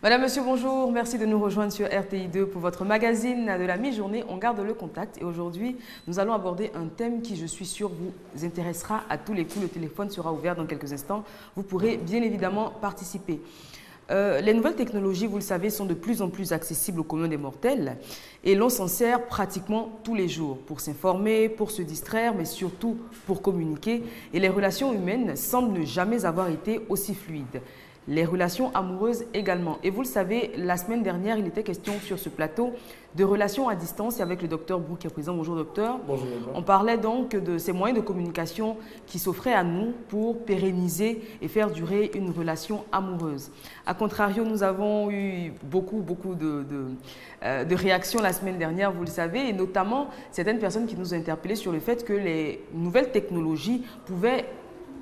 Madame, Monsieur, bonjour. Merci de nous rejoindre sur RTI2 pour votre magazine de la mi-journée. On garde le contact et aujourd'hui, nous allons aborder un thème qui, je suis sûre, vous intéressera à tous les coups. Le téléphone sera ouvert dans quelques instants. Vous pourrez bien évidemment participer. Les nouvelles technologies, vous le savez, sont de plus en plus accessibles au commun des mortels et l'on s'en sert pratiquement tous les jours pour s'informer, pour se distraire, mais surtout pour communiquer. Et les relations humaines semblent ne jamais avoir été aussi fluides. Les relations amoureuses également. Et vous le savez, la semaine dernière, il était question sur ce plateau de relations à distance avec le docteur Brou qui est présent. Bonjour docteur. Bonjour. On parlait donc de ces moyens de communication qui s'offraient à nous pour pérenniser et faire durer une relation amoureuse. A contrario, nous avons eu beaucoup de réactions la semaine dernière, vous le savez, et notamment certaines personnes qui nous ont interpellés sur le fait que les nouvelles technologies pouvaient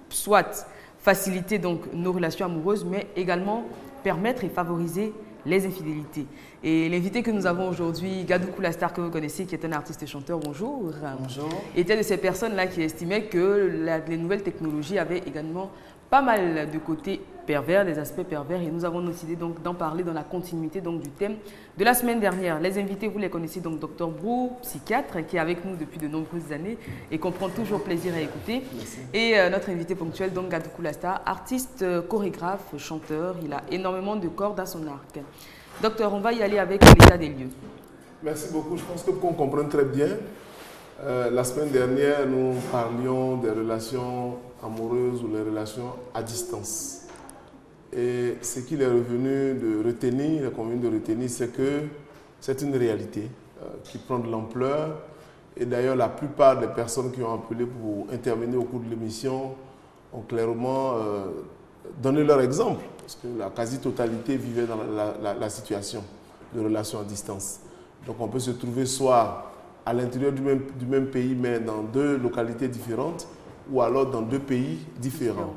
soit faciliter donc nos relations amoureuses, mais également permettre et favoriser les infidélités. Et l'invité que nous avons aujourd'hui, Gadou Koulastar, que vous connaissez, qui est un artiste chanteur, bonjour. Bonjour. Était de ces personnes-là qui estimaient que les nouvelles technologies avaient également pas mal de côtés pervers, des aspects pervers, et nous avons décidé donc d'en parler dans la continuité donc du thème de la semaine dernière. Les invités, vous les connaissez, donc Dr Brou, psychiatre, qui est avec nous depuis de nombreuses années et qu'on prend toujours plaisir à écouter. Merci. Et notre invité ponctuel, donc Gadou Koulastar, artiste, chorégraphe, chanteur, il a énormément de cordes à son arc. Docteur, on va y aller avec l'état des lieux. Merci beaucoup. Je pense que pour qu'on comprenne très bien, la semaine dernière, nous parlions des relations amoureuses ou les relations à distance. Et ce qu'il est revenu de retenir, il est convenu de retenir, c'est que c'est une réalité qui prend de l'ampleur. Et d'ailleurs, la plupart des personnes qui ont appelé pour intervenir au cours de l'émission ont clairement donné leur exemple, parce que la quasi-totalité vivait dans la situation de relations à distance. Donc on peut se trouver soit à l'intérieur du même pays, mais dans deux localités différentes, ou alors dans deux pays différents.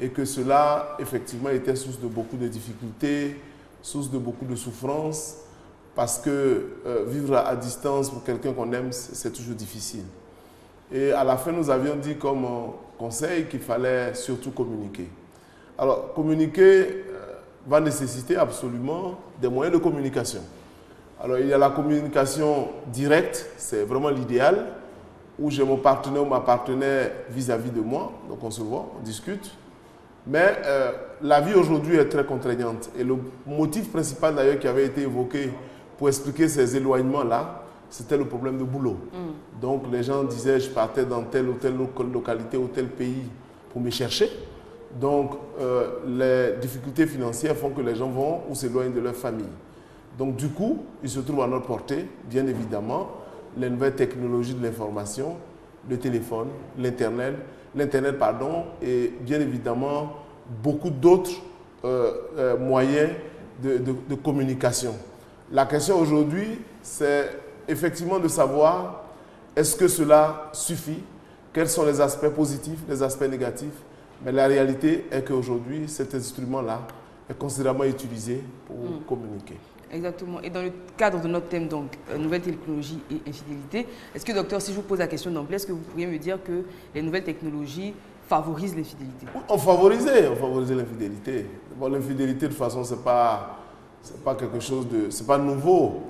Et que cela, effectivement, était source de beaucoup de difficultés, source de beaucoup de souffrances, parce que vivre à distance pour quelqu'un qu'on aime, c'est toujours difficile. Et à la fin, nous avions dit comme conseil qu'il fallait surtout communiquer. Alors, communiquer va nécessiter absolument des moyens de communication. Alors, il y a la communication directe, c'est vraiment l'idéal, où j'ai mon partenaire ou ma partenaire vis-à-vis de moi, donc on se voit, on discute. Mais la vie aujourd'hui est très contraignante. Et le motif principal d'ailleurs qui avait été évoqué pour expliquer ces éloignements-là, c'était le problème de boulot. Donc les gens disaient, je partais dans telle ou telle localité ou tel pays pour me chercher. Donc les difficultés financières font que les gens vont ou s'éloignent de leur famille. Donc du coup, ils se trouvent à notre portée, bien évidemment, les nouvelles technologies de l'information, le téléphone, l'Internet, et bien évidemment beaucoup d'autres moyens de communication. La question aujourd'hui, c'est effectivement de savoir est-ce que cela suffit, quels sont les aspects positifs, les aspects négatifs. Mais la réalité est qu'aujourd'hui, cet instrument-là est considérablement utilisé pour communiquer. Exactement. Et dans le cadre de notre thème, donc, nouvelles technologies et infidélité, est-ce que, docteur, si je vous pose la question d'emblée, est-ce que vous pourriez me dire que les nouvelles technologies favorisent l'infidélité? On favorisait l'infidélité. Bon, l'infidélité, de toute façon, c'est pas quelque chose de... c'est pas nouveau.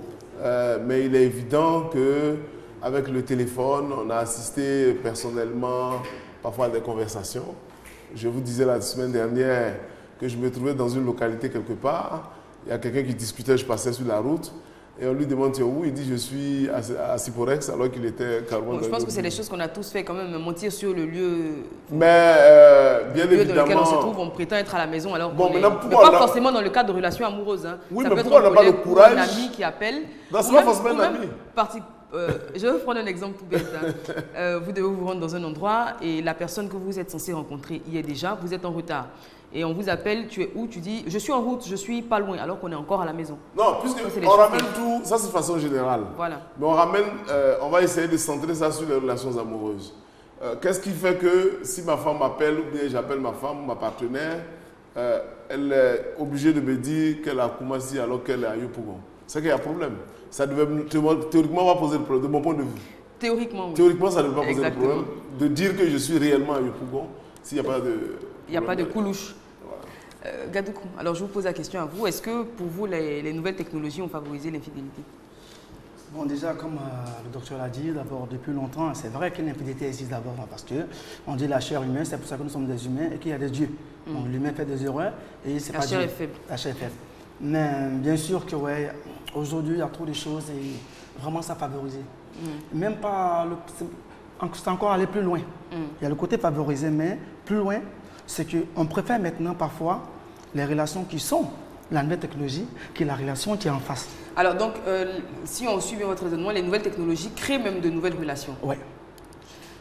Mais il est évident qu'avec le téléphone, on a assisté personnellement parfois à des conversations. Je vous disais la semaine dernière que je me trouvais dans une localité quelque part. Il y a quelqu'un qui discutait, je passais sur la route et on lui demande où, il dit je suis à Siporex alors qu'il était carrément bon, je pense que c'est des choses qu'on a tous fait quand même, mentir sur le lieu, mais, bien le lieu évidemment, dans lequel on se trouve, on prétend être à la maison alors bon, mais pas forcément dans le cadre de relations amoureuses. Hein. Oui, ça mais peut pourquoi être on n'a pas le courage, un ami qui appelle. non, c'est pas forcément un ami. Je vais vous prendre un exemple tout bête. Hein. Vous devez vous rendre dans un endroit et la personne que vous êtes censé rencontrer y est déjà, vous êtes en retard. Et on vous appelle, tu es où? Tu dis, je suis en route, je suis pas loin, alors qu'on est encore à la maison. Non, puisqu'on ramène tout, ça c'est de façon générale. Voilà. Mais on va essayer de centrer ça sur les relations amoureuses. Qu'est-ce qui fait que si ma femme m'appelle ou bien j'appelle ma femme ou ma partenaire, elle est obligée de me dire qu'elle est à Koumassi alors qu'elle est à Yopougon? C'est qu'il y a un problème. Ça devait théoriquement pas poser le problème, de mon point de vue. Théoriquement, oui. Théoriquement, ça ne devait pas poser le problème de dire que je suis réellement à Yopougon s'il n'y a pas de... Il n'y a pas de coulouche. Gadoukou, alors je vous pose la question à vous. Est-ce que pour vous, les nouvelles technologies ont favorisé l'infidélité? Bon, déjà, comme le docteur l'a dit, d'abord, depuis longtemps, c'est vrai que l'infidélité existe d'abord, parce qu'on dit la chair humaine, c'est pour ça que nous sommes des humains et qu'il y a des dieux. Donc, l'humain fait des erreurs et c'est pas Dieu. La chair est faible. La chair est faible. Mais bien sûr que, ouais, aujourd'hui, il y a trop de choses et vraiment, ça favorise. Même pas, c'est encore aller plus loin. Il y a le côté favorisé, mais plus loin, c'est qu'on préfère maintenant, parfois, les relations qui sont la nouvelle technologie que la relation qui est en face. Alors donc, si on suit bien votre raisonnement, les nouvelles technologies créent même de nouvelles relations. Oui.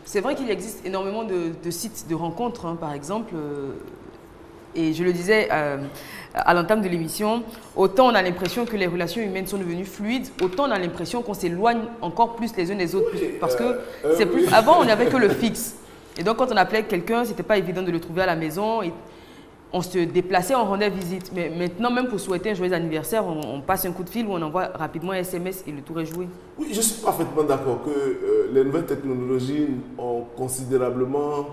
C'est vrai qu'il existe énormément de sites de rencontres, hein, par exemple. Et je le disais à l'entame de l'émission, autant on a l'impression que les relations humaines sont devenues fluides, autant on a l'impression qu'on s'éloigne encore plus les uns des autres. Parce que c'est plus... Avant, on n'avait que le fixe. Et donc, quand on appelait quelqu'un, ce n'était pas évident de le trouver à la maison. Et on se déplaçait, on rendait visite. Mais maintenant, même pour souhaiter un joyeux anniversaire, on passe un coup de fil ou on envoie rapidement un SMS et le tour est joué. Oui, je suis parfaitement d'accord que les nouvelles technologies ont considérablement,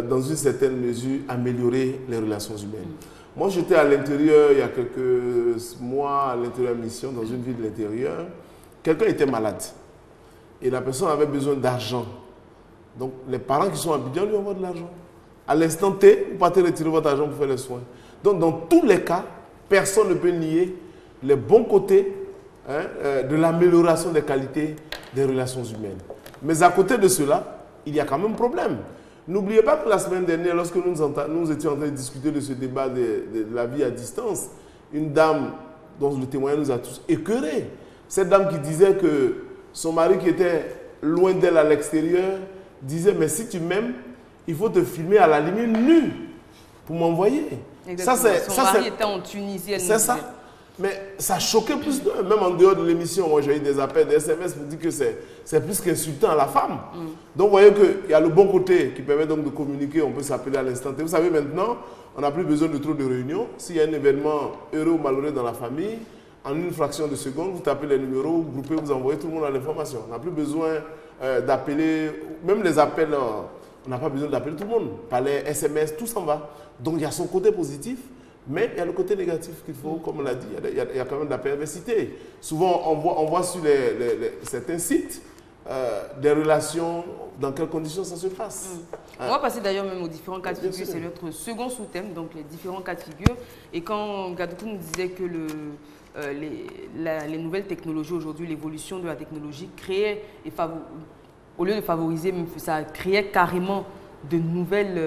dans une certaine mesure, amélioré les relations humaines. Moi, j'étais à l'intérieur, il y a quelques mois, à l'intérieur de mission, dans une ville de l'intérieur. Quelqu'un était malade et la personne avait besoin d'argent. Donc, les parents qui sont à Abidjan lui envoient de l'argent. À l'instant T, vous partez retirer votre argent pour faire les soins. Donc, dans tous les cas, personne ne peut nier les bons côtés de l'amélioration des qualités des relations humaines. Mais à côté de cela, il y a quand même un problème. N'oubliez pas que la semaine dernière, lorsque nous étions en train de discuter de ce débat de la vie à distance, une dame dont le témoignage nous a tous écœurés. Cette dame qui disait que son mari qui était loin d'elle à l'extérieur disait « mais si tu m'aimes, il faut te filmer à la limite nue pour m'envoyer. » Son mari était en Tunisie. C'est ça. Mais ça choquait plus d'un. Même en dehors de l'émission, moi j'ai eu des appels, des SMS pour dire que c'est plus qu'insultant à la femme. Donc vous voyez qu'il y a le bon côté qui permet donc de communiquer, on peut s'appeler à l'instant T. Vous savez maintenant, on n'a plus besoin de trop de réunions. S'il y a un événement heureux ou malheureux dans la famille, en une fraction de seconde, vous tapez les numéros, vous groupez, vous envoyez, tout le monde a l'information. On n'a plus besoin d'appeler, même les appels, on n'a pas besoin d'appeler tout le monde. Par les SMS, tout s'en va. Donc il y a son côté positif. Mais il y a le côté négatif qu'il faut, comme on l'a dit, il y a quand même de la perversité. Souvent, on voit sur certains sites des relations, dans quelles conditions ça se passe. On va passer d'ailleurs même aux différents cas de figure, c'est notre second sous-thème, donc les différents cas de figure. Et quand Gadoukou nous disait que les nouvelles technologies aujourd'hui, l'évolution de la technologie créait, au lieu de favoriser, ça créait carrément de nouvelles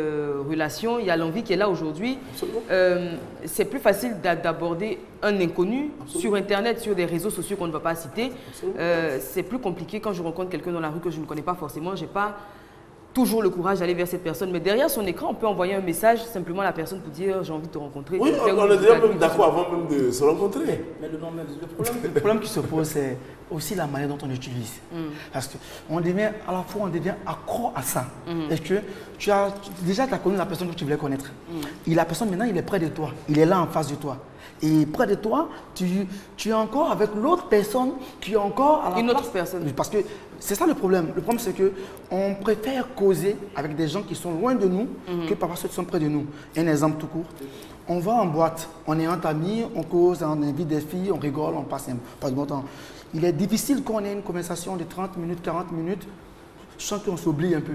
relations, il y a l'envie qui est là aujourd'hui. C'est plus facile d'aborder un inconnu sur Internet, sur des réseaux sociaux qu'on ne va pas citer. C'est plus compliqué quand je rencontre quelqu'un dans la rue que je ne connais pas forcément. Je n'ai pas toujours le courage d'aller vers cette personne. Mais derrière son écran, on peut envoyer un message simplement à la personne pour dire « j'ai envie de te rencontrer ». Oui, on est déjà même d'accord avant même de se rencontrer. Mais le problème qui se pose, c'est aussi la manière dont on l'utilise. Parce qu'on devient, à la fois, on devient accro à ça. Est-ce que tu as connu la personne que tu voulais connaître. Et la personne, maintenant, il est près de toi. Il est là en face de toi. Et près de toi, tu es encore avec l'autre personne qui est encore à la Une autre personne. Parce que c'est ça le problème. Le problème, c'est qu'on préfère causer avec des gens qui sont loin de nous que parfois ceux qui sont près de nous. Un exemple tout court. On va en boîte, on est entre amis, on cause, on invite des filles, on rigole, on passe pas de bon temps. Il est difficile qu'on ait une conversation de 30 minutes, 40 minutes, sans qu'on s'oublie un peu.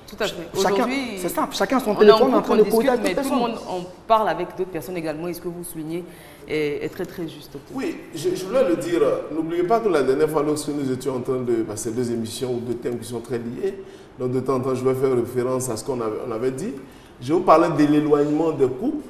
Tout à fait. Aujourd'hui, c'est ça, chacun son téléphone en train de causer avec mais tout le monde en parle avec d'autres personnes également. Est-ce que vous soulignez est très très juste. Oui, je voulais le dire. N'oubliez pas que la dernière fois, lorsque nous étions en train de passer deux émissions ou deux thèmes qui sont très liés, donc de temps en temps, je vais faire référence à ce qu'on avait dit. Je vous parlais de l'éloignement des couples,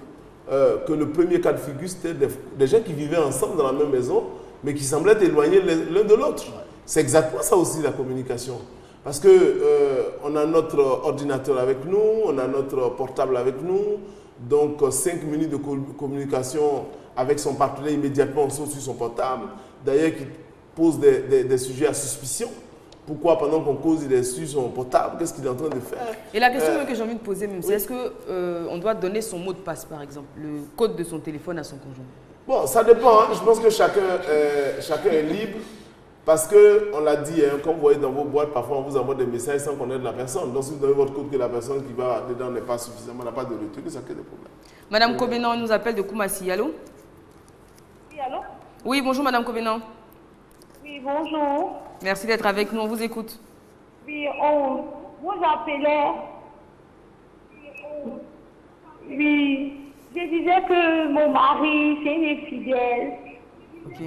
que le premier cas de figure, c'était des gens qui vivaient ensemble dans la même maison, mais qui semblaient être éloignés l'un de l'autre. C'est exactement ça aussi la communication. Parce qu'on a notre ordinateur avec nous, on a notre portable avec nous, donc 5 minutes de communication avec son partenaire, immédiatement on saute sur son portable, d'ailleurs qui pose des sujets à suspicion. Pourquoi pendant qu'on cause, il est sur son portable, qu'est-ce qu'il est en train de faire? Et la question que j'ai envie de poser, c'est est-ce qu'on doit donner son mot de passe, par exemple, le code de son téléphone à son conjoint? Bon, ça dépend, hein. Je pense que chacun est libre. Parce qu'on l'a dit, hein, comme vous voyez dans vos boîtes, parfois on vous envoie des messages sans connaître la personne. Donc si vous donnez votre code que la personne qui va dedans n'est pas suffisamment, n'a pas de retenue, ça crée des problèmes. Madame Kobenan nous appelle de Koumassi. Allô? Oui, allô? Oui, bonjour Madame Kobenan. Oui, bonjour. Merci d'être avec nous, on vous écoute. Oui, on vous appelait. Oui, je disais que mon mari, c'est une infidèle. Ok.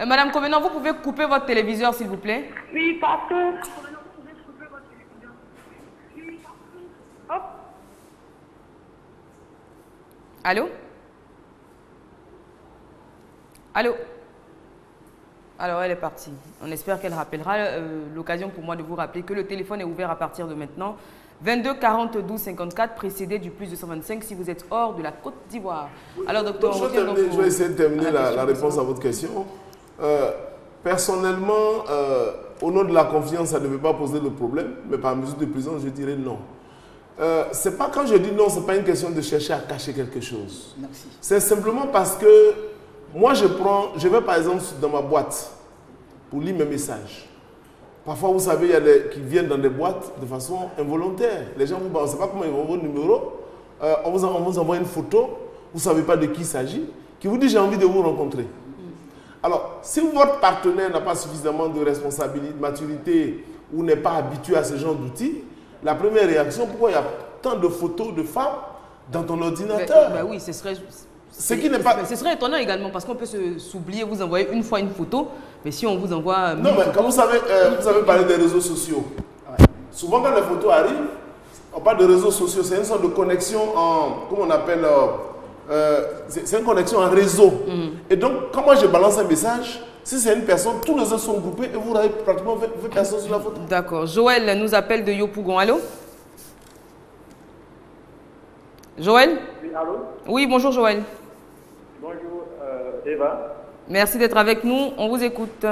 Madame Kobenan, vous pouvez couper votre téléviseur s'il vous plaît? Oui, parce que... Hop. Allô? Allô? Alors, elle est partie. On espère qu'elle rappellera. L'occasion pour moi de vous rappeler que le téléphone est ouvert à partir de maintenant. 22 40 12 54, précédé du plus 225 si vous êtes hors de la Côte d'Ivoire. Alors, docteur, je vais essayer de terminer la réponse à votre question. Personnellement, au nom de la confiance, ça ne devait pas poser de problème, mais par mesure de prison, je dirais non. C'est pas quand je dis non, c'est pas une question de chercher à cacher quelque chose. C'est simplement parce que moi, je vais par exemple dans ma boîte pour lire mes messages. Parfois, vous savez, il y a des qui viennent dans des boîtes de façon involontaire. Les gens, on ne sait pas comment ils vont vos numéros. On vous envoie une photo, vous ne savez pas de qui il s'agit, qui vous dit j'ai envie de vous rencontrer. Alors, si votre partenaire n'a pas suffisamment de responsabilité, de maturité ou n'est pas habitué à ce genre d'outils, la première réaction, pourquoi il y a tant de photos de femmes dans ton ordinateur? Oui, ce serait étonnant également parce qu'on peut s'oublier, vous envoyer une fois une photo, mais si on vous envoie... Non, mais quand vous avez parlé des réseaux sociaux, souvent quand les photos arrivent, on parle de réseaux sociaux, c'est une sorte de connexion en... Comment on appelle c'est une connexion en réseau. Et donc, quand moi je balance un message, si c'est une personne, tous les autres sont groupés et vous avez pratiquement 20 personnes sur la photo. D'accord. Joël nous appelle de Yopougon. Allô? Joël? Oui, allô? Oui, bonjour Joël. Bonjour, Eva. Merci d'être avec nous. On vous écoute.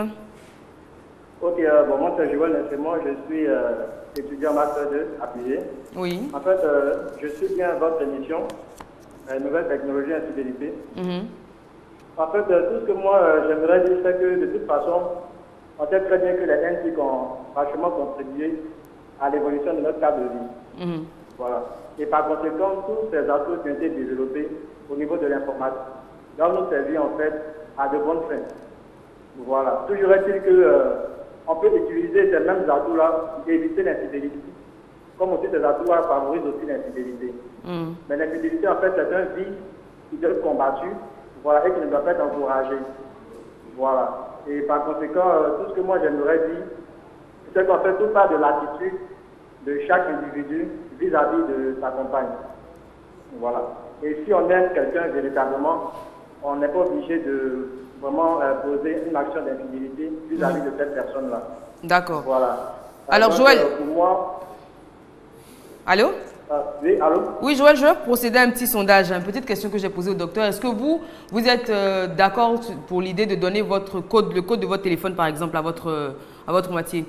Ok, bon, moi c'est Joël, c'est moi, je suis étudiant Master 2 à Pigé. Oui. En fait, je suis bien votre émission, Nouvelles technologies et infidélité. En fait, tout ce que moi j'aimerais dire, c'est que de toute façon, on sait très bien que les NTIC ont vachement contribué à l'évolution de notre cadre de vie. Voilà. Et par conséquent, tous ces atouts qui ont été développés au niveau de l'informatique doivent nous servir en fait à de bonnes fins. Voilà. Toujours est-il qu'on peut utiliser ces mêmes atouts-là pour éviter l'infidélité, comme aussi ces atouts-là favorisent aussi l'infidélité. Mais l'infidélité, en fait, c'est un vice qui doit être combattu, voilà, et qui ne doit pas être encouragé. Voilà. Et par conséquent, tout ce que moi j'aimerais dire, c'est qu'en fait, tout part de l'attitude de chaque individu vis-à-vis de sa compagne. Voilà. Et si on aime quelqu'un véritablement, on n'est pas obligé de vraiment poser une action d'infidélité vis-à-vis de cette personne-là. D'accord. Voilà. Alors, donc, Joël. Pour moi... Allô? Oui, allô? Oui, Joël, je vais procéder à un petit sondage, une petite question que j'ai posée au docteur. Est-ce que vous êtes d'accord pour l'idée de donner votre code, le code de votre téléphone, par exemple, à votre moitié?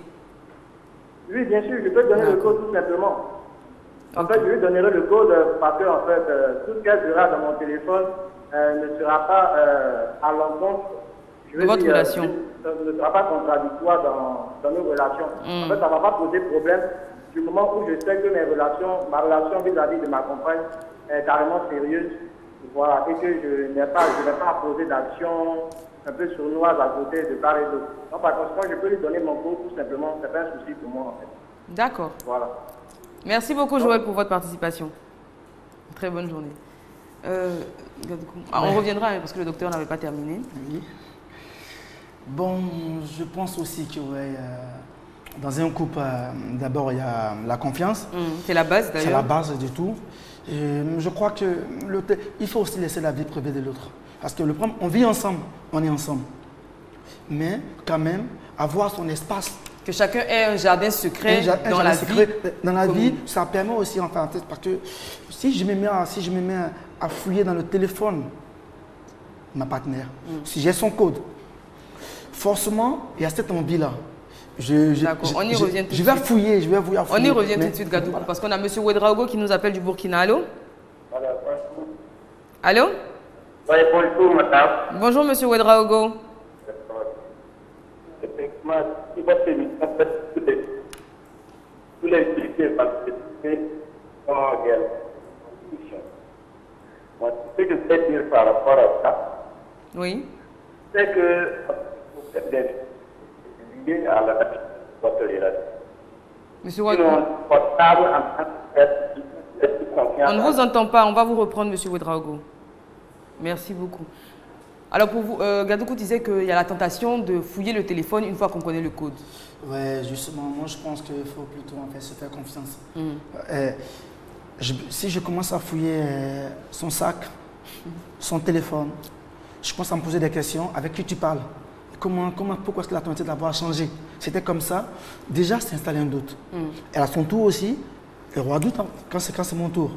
Oui, bien sûr, je peux donner le code tout simplement. En fait, je lui donnerai le code parce que, en fait, tout ce qu'elle verra dans mon téléphone ne sera pas à l'encontre de votre relation. Ne sera pas contradictoire dans nos relations. En fait, ça ne va pas poser problème du moment où je sais que ma relation vis-à-vis de ma compagne est carrément sérieuse. Voilà, et que je n'ai pas à poser d'action un peu sournoise à côté de part et d'autre. Donc, par conséquent, je peux lui donner mon code tout simplement. Ce n'est pas un souci pour moi, en fait. D'accord. Voilà. Merci beaucoup, Joël, pour votre participation. Très bonne journée. On reviendra parce que le docteur n'avait pas terminé. Oui. Bon, je pense aussi que dans un couple, d'abord, il y a la confiance. C'est la base, d'ailleurs. C'est la base de tout. Et je crois qu'il faut aussi laisser la vie privée de l'autre. Parce que le problème, on vit ensemble, on est ensemble. Mais quand même, avoir son espace. Que chacun ait un jardin secret dans la vie. Dans la vie, ça permet aussi, enfin, parce que si je me mets à fouiller dans le téléphone, ma partenaire, si j'ai son code, forcément, il y a cette envie-là. D'accord, on y revient tout de suite. Je vais fouiller, On y revient tout de suite, Gadou, parce qu'on a M. Ouedraogo qui nous appelle du Burkina. Allô? Allô? Oui, bonjour, madame. Bonjour, M. Ouedraogo. Effectivement, si votre émission fait tous les clichés parce que c'est comment dire. Il Oui. C'est que lié à la votre relation. Monsieur Ouad- Sinon, portable en tant que confiance. On ne vous entend pas, on va vous reprendre, Monsieur Ouedraogo. Merci beaucoup. Alors pour vous, Gadoukou disait qu'il y a la tentation de fouiller le téléphone une fois qu'on connaît le code. Ouais, justement, moi je pense qu'il faut plutôt en fait se faire confiance. Si je commence à fouiller son sac, son téléphone, je commence à me poser des questions. Avec qui tu parles? Pourquoi est-ce que la tonalité de la voix a changé? C'était comme ça. Déjà, c'est installé un doute. Et à son tour aussi, le roi doute hein, quand c'est mon tour.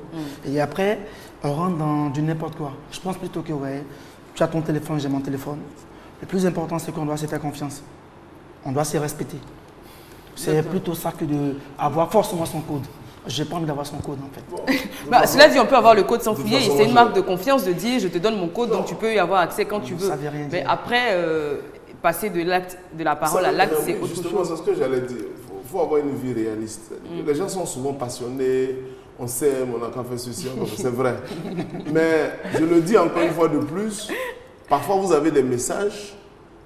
Et après, on rentre dans du n'importe quoi. Je pense plutôt que ouais, tu as ton téléphone, j'ai mon téléphone. Le plus important, c'est qu'on doit se faire confiance. On doit se respecter. C'est plutôt ça que d'avoir forcément son code. Je n'ai pas envie d'avoir son code en fait. Cela dit, on peut avoir le code sans De toute fouiller. façon, C'est une moi, marque de confiance de dire je te donne mon code, donc tu peux y avoir accès quand tu veux. Ça veut rien Mais dire. après, passer de la parole à l'acte, c'est autre Justement, chose. c'est ce que j'allais dire. Il faut avoir une vie réaliste. Les gens sont souvent passionnés, on s'aime, on a qu'à faire ceci, c'est vrai. Mais je le dis encore une fois de plus, parfois vous avez des messages,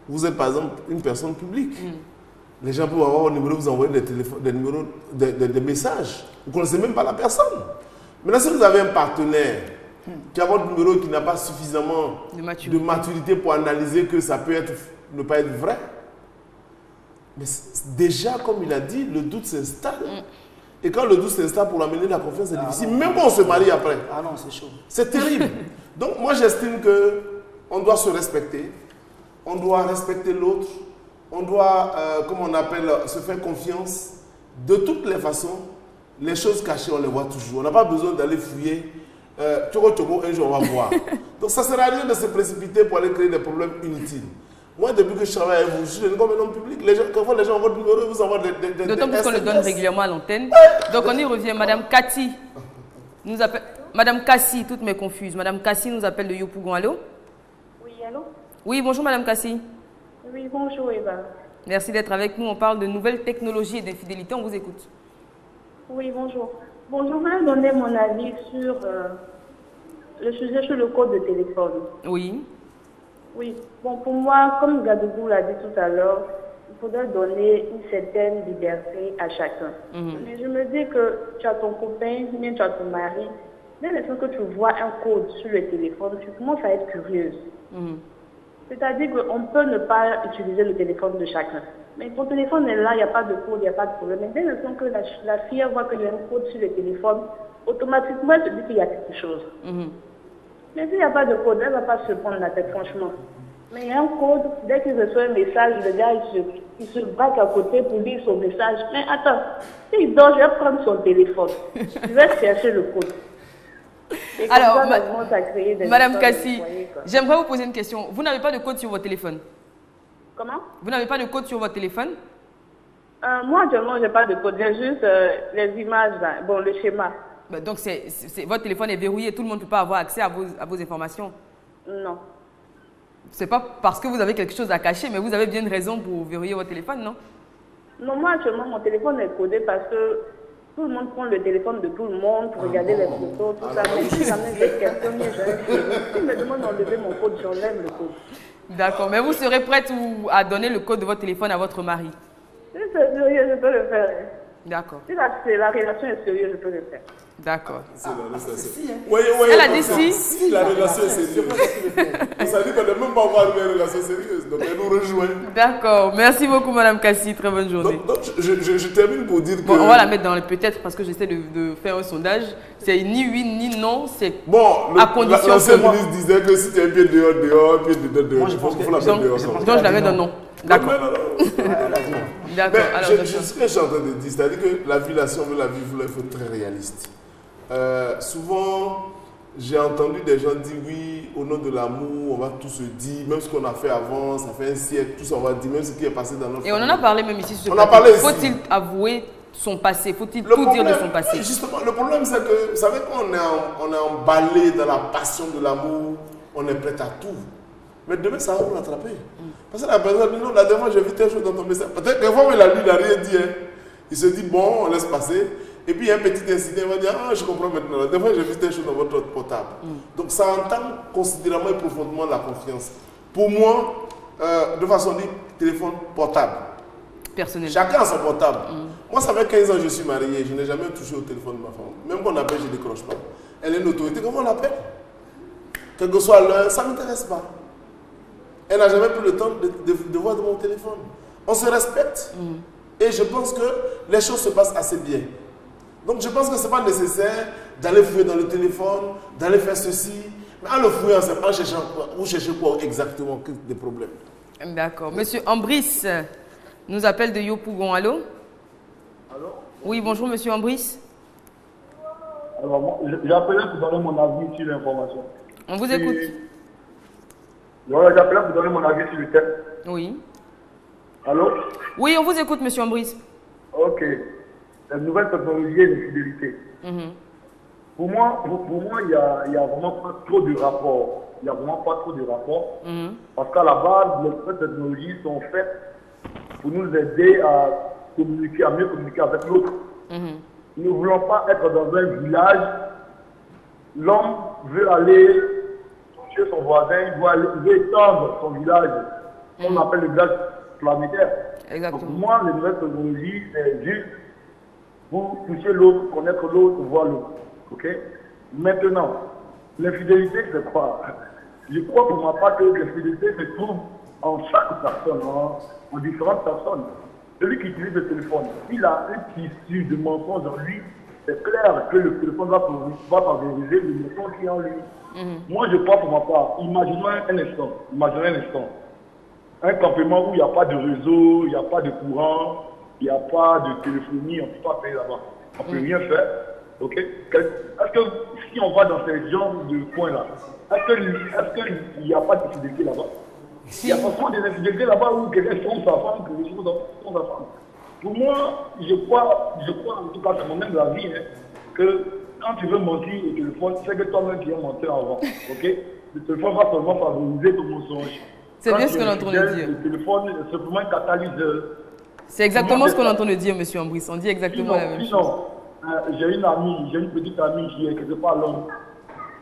vous êtes par exemple une personne publique. Les gens peuvent avoir un numéro, vous envoyer des messages. Vous ne connaissez même pas la personne. Maintenant, si vous avez un partenaire qui a votre numéro qui n'a pas suffisamment de maturité pour analyser que ça peut ne pas être vrai, mais déjà, comme il a dit, le doute s'installe. Et quand le doute s'installe, pour amener la confiance, c'est difficile. Même quand on se marie après. Ah non, c'est chaud. C'est terrible. Donc moi, j'estime qu'on doit se respecter. On doit respecter l'autre. On doit, comme on appelle, se faire confiance. De toutes les façons, les choses cachées, on les voit toujours. On n'a pas besoin d'aller fouiller. Tchoko, un jour, on va voir. Donc ça ne sert à rien de se précipiter pour aller créer des problèmes inutiles. Moi, depuis que je travaille avec vous, je suis comme un homme public. Quand les gens envoient votre numéro, ils vous envoient des D'autant plus qu'on le donne régulièrement à l'antenne. Donc on y revient. Madame Cathy nous appelle. Madame Cassie, toutes mes confuses. Madame Cassie nous appelle de Yopougon. Allô? Oui, allô? Oui, bonjour Madame Cassie. Oui, bonjour Eva. Merci d'être avec nous. On parle de nouvelles technologies et d'infidélité. On vous écoute. Oui, bonjour. Bon, je voulais donner mon avis sur le sujet sur le code de téléphone. Oui. Oui, bon, pour moi, comme Gadougou l'a dit tout à l'heure, il faudrait donner une certaine liberté à chacun. Mais je me dis que tu as ton copain, bien tu as ton mari, dès l'instant que tu vois un code sur le téléphone, tu commences à être curieuse. C'est-à-dire qu'on peut ne pas utiliser le téléphone de chacun. Mais ton téléphone est là, il n'y a pas de code, il n'y a pas de problème. Mais dès l'instant que la fille voit qu'il y a un code sur le téléphone, automatiquement, elle se dit qu'il y a quelque chose. Mais s'il n'y a pas de code, elle ne va pas se prendre la tête, franchement. Mais il y a un code, dès qu'il reçoit un message, le gars, il se braque à côté pour lire son message. Mais attends, s'il dort, je vais prendre son téléphone. Je vais chercher le code. Et comme Alors, ça commence à créer des Madame histoires de Cassie, foyer, quoi. j'aimerais vous poser une question. Vous n'avez pas de code sur votre téléphone? Comment? Vous n'avez pas de code sur votre téléphone? Moi, actuellement, je n'ai pas de code. J'ai juste les images, là. Bon, le schéma. Donc, votre téléphone est verrouillé. Tout le monde ne peut pas avoir accès à vos informations. Non. C'est pas parce que vous avez quelque chose à cacher, mais vous avez bien une raison pour verrouiller votre téléphone, non? Non, moi, actuellement, mon téléphone est codé parce que tout le monde prend le téléphone de tout le monde pour regarder les photos, tout ça. Mais si jamais j'ai quelqu'un, s'il me demande d'enlever mon code, j'enlève le code. D'accord, mais vous serez prête à donner le code de votre téléphone à votre mari? Si c'est sérieux, je peux le faire. D'accord. Si la relation est sérieuse, je peux le faire. D'accord. Elle a dit si. Si la relation est sérieuse. Ça dit qu'on ne peut même pas avoir une relation sérieuse. Donc elle nous rejoint. D'accord. Merci beaucoup, Madame Cassie. Très bonne journée. Donc je termine pour dire que... Bon, on va la mettre dans le peut-être parce que j'essaie de faire un sondage. C'est ni oui ni non. C'est à condition l'ancien que moi... ministre disait que si tu as un pied dehors, un pied dedans, je pense qu'il faut la mettre dehors. Donc je la mets dans non. D'accord. D'accord. Mais ce que je suis en train de dire, c'est-à-dire que la vie, là, si on veut la vivre, il faut être très réaliste. Souvent, j'ai entendu des gens dire oui, au nom de l'amour, on va tout se dire, même ce qu'on a fait avant, ça fait un siècle, tout ça, on va dire, même ce qui est passé dans notre Et on en a parlé même ici sur ce plateau. Faut-il avouer son passé? Faut-il tout dire de son passé? Justement, le problème, c'est que, vous savez, quand on est emballé dans la passion de l'amour, on est prêt à tout. Mais demain, ça va vous rattraper. Parce que la personne dit non, la dernière fois, j'ai vu telle chose dans ton message. Peut-être que des fois, il a rien dit. Hein. Il se dit bon, on laisse passer. Et puis il y a un petit incident, il va dire ah, je comprends maintenant. Des fois, j'ai vu telle chose dans votre portable. Donc ça entame considérablement et profondément la confiance. Pour moi, de façon dite, téléphone portable. Personnel. Chacun a son portable. Moi, ça fait 15 ans que je suis marié, je n'ai jamais touché au téléphone de ma femme. Même qu'on appelle, je ne décroche pas. Elle est une autorité, comment on l'appelle? Quel que soit l'heure, ça ne m'intéresse pas. Elle n'a jamais pris le temps de voir de mon téléphone. On se respecte. Et je pense que les choses se passent assez bien. Donc je pense que ce n'est pas nécessaire d'aller fouiller dans le téléphone, d'aller faire ceci. Mais en le fouillant, en cherchant quoi? Vous cherchez quoi exactement? Des problèmes. D'accord. Monsieur Ambris nous appelle de Yopougon. Allô? Allô? Oui, bonjour Monsieur Ambris. Alors, moi, j'ai appelé pour donner mon avis sur l'information. On vous écoute. J'ai appelé pour donner mon avis sur le thème. Oui. Allô? Oui, on vous écoute Monsieur Ambris. Ok. La nouvelle technologie et l'infidélité. Pour moi, il y a vraiment pas trop de rapports. Il n'y a vraiment pas trop de rapports. Parce qu'à la base, les nouvelles technologies sont faites pour nous aider à communiquer, à mieux communiquer avec l'autre. Nous ne voulons pas être dans un village. L'homme veut aller toucher son voisin, il veut étendre son village. On appelle le village planétaire. Exactement. Donc, pour moi, les nouvelles technologies, c'est juste pour toucher l'autre, connaître l'autre, voir l'autre. Ok? Maintenant, l'infidélité, c'est quoi? Je crois pour ma part que l'infidélité se trouve en chaque personne, en différentes personnes. Celui qui utilise le téléphone, s'il a un tissu de mensonges en lui, c'est clair que le téléphone va favoriser le mensonge qui est en lui. Moi, je crois pour ma part, imaginons un instant, un campement où il n'y a pas de réseau, il n'y a pas de courant, il n'y a pas de téléphonie, on ne peut pas payer là-bas. On ne peut rien faire. Ok? Est-ce que si on va dans ces genres de coins-là, est-ce qu'il n'y a pas de fidélité là-bas? Il y a forcément des infidélités là-bas où quelqu'un trompe sa femme, que les choses trompent sa femme. Pour moi, je crois, en tout cas, c'est mon même avis, que quand tu veux mentir au téléphone, c'est que toi-même qui as menti avant. Ok? Le téléphone va seulement favoriser ton mensonge. C'est bien ce que l'on entend le dire. Le téléphone est simplement un catalyseur. C'est exactement ce qu'on entend le dire, Monsieur Ambris. On dit exactement la même chose. J'ai une petite amie qui est quelque part à Londres.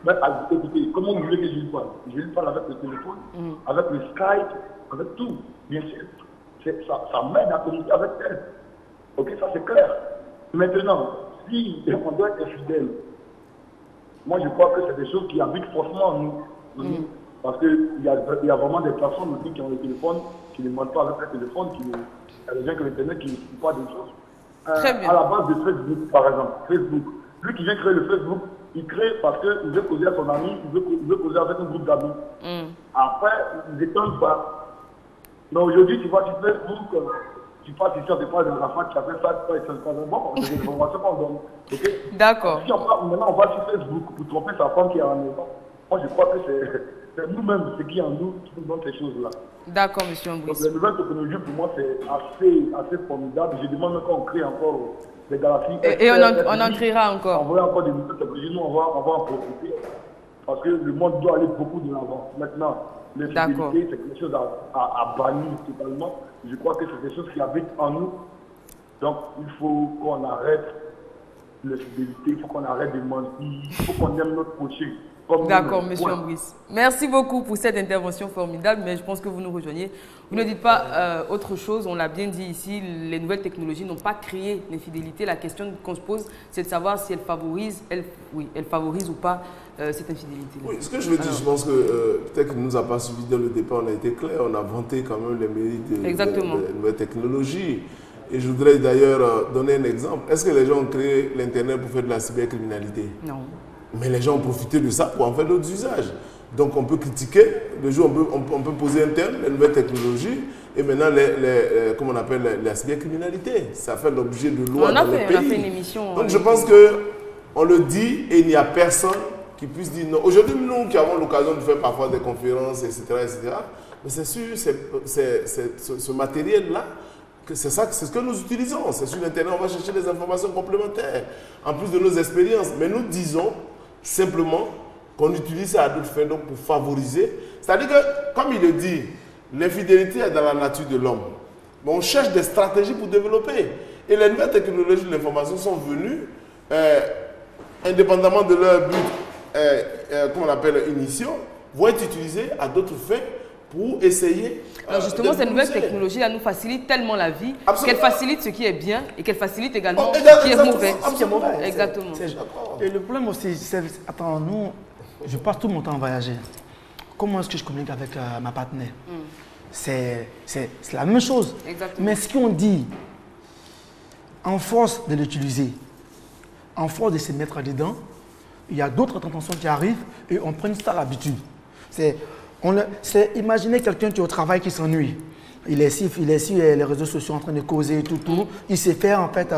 Mais écoutez, comment vous voulez que je lui parle? Je lui parle avec le téléphone, avec le Skype, avec tout. Bien sûr, ça m'aide à communiquer avec elle. Ok, ça c'est clair. Maintenant, si on doit être fidèle, moi je crois que c'est des choses qui habitent forcément en nous. Parce qu'il y a vraiment des personnes aussi qui ont le téléphone, qui ne mentent pas avec le téléphone, il y a des gens qui ont Internet qui ne font pas des choses. Très bien. À la base de Facebook, par exemple, Facebook. Lui qui vient créer le Facebook, il crée parce qu'il veut causer à son ami, il veut causer avec un groupe d'amis. Après, il ne détonne pas. Mais aujourd'hui, tu vois, sur Facebook, tu passes ici, tu parles de la femme qui a fait ça, et c'est bon, c'est des informations qu'on donne. Okay? D'accord. Si maintenant on va sur Facebook pour tromper sa femme qui est en maison, moi je crois que c'est nous-mêmes, ce qui est en nous, qui nous donne ces choses-là. D'accord, Monsieur Ambris. Donc les nouvelles technologies, pour moi, c'est assez formidable. Je demande qu'on crée encore des galaxies. Et on en créera encore. On va encore des nouvelles technologies, nous on va en profiter. Parce que le monde doit aller beaucoup de l'avant. Maintenant, l'infidélité, c'est quelque chose à bannir totalement. Je crois que c'est des choses qui habitent en nous. Donc il faut qu'on arrête l'infidélité, il faut qu'on arrête de mentir, il faut qu'on aime notre prochain. D'accord, Monsieur Ambris. Merci beaucoup pour cette intervention formidable, mais je pense que vous nous rejoignez. Vous ne dites pas autre chose, on l'a bien dit ici, les nouvelles technologies n'ont pas créé l'infidélité. La question qu'on se pose, c'est de savoir si elles favorisent, ou pas cette infidélité. Oui, ce que je veux dire, je pense que peut-être qu'il ne nous a pas suivi dès le départ, on a été clair, on a vanté quand même les mérites des nouvelles technologies. Et je voudrais d'ailleurs donner un exemple. Est-ce que les gens ont créé l'Internet pour faire de la cybercriminalité? Non. Mais les gens ont profité de ça pour en faire d'autres usages. Donc on peut critiquer, le jour on peut poser un terme, les nouvelles technologies, et maintenant comment on appelle la cybercriminalité. Ça fait l'objet de lois dans les pays. On a fait une émission. Donc je pense qu'on le dit et il n'y a personne qui puisse dire non. Aujourd'hui, nous qui avons l'occasion de faire parfois des conférences, etc., mais c'est sûr, ce matériel-là, c'est ce que nous utilisons. C'est sur Internet, on va chercher des informations complémentaires, en plus de nos expériences. Mais nous disons simplement qu'on utilise ça à d'autres fins, donc pour favoriser. C'est-à-dire que, comme il le dit, l'infidélité est dans la nature de l'homme. Mais on cherche des stratégies pour développer. Et les nouvelles technologies de l'information sont venues, indépendamment de leur but, comment on appelle, initiaux, vont être utilisées à d'autres fins pour essayer. Alors justement, cette nouvelle d'évoluer. technologie là nous facilite tellement la vie Absolument. qu'elle facilite ce qui est bien et qu'elle facilite également Oh, ce qui est exactement, mauvais. absolument. Exactement. Et le problème aussi, c'est... Attends, nous, je passe tout mon temps à voyager. Comment est-ce que je communique avec ma partenaire? C'est la même chose. Exactement. Mais ce qu'on dit, en force de l'utiliser, en force de se mettre dedans, il y a d'autres tensions qui arrivent et on prend ça l'habitude. Imaginez quelqu'un qui est au travail qui s'ennuie. Il est sur les réseaux sociaux en train de causer tout. Il s'est fait en fait,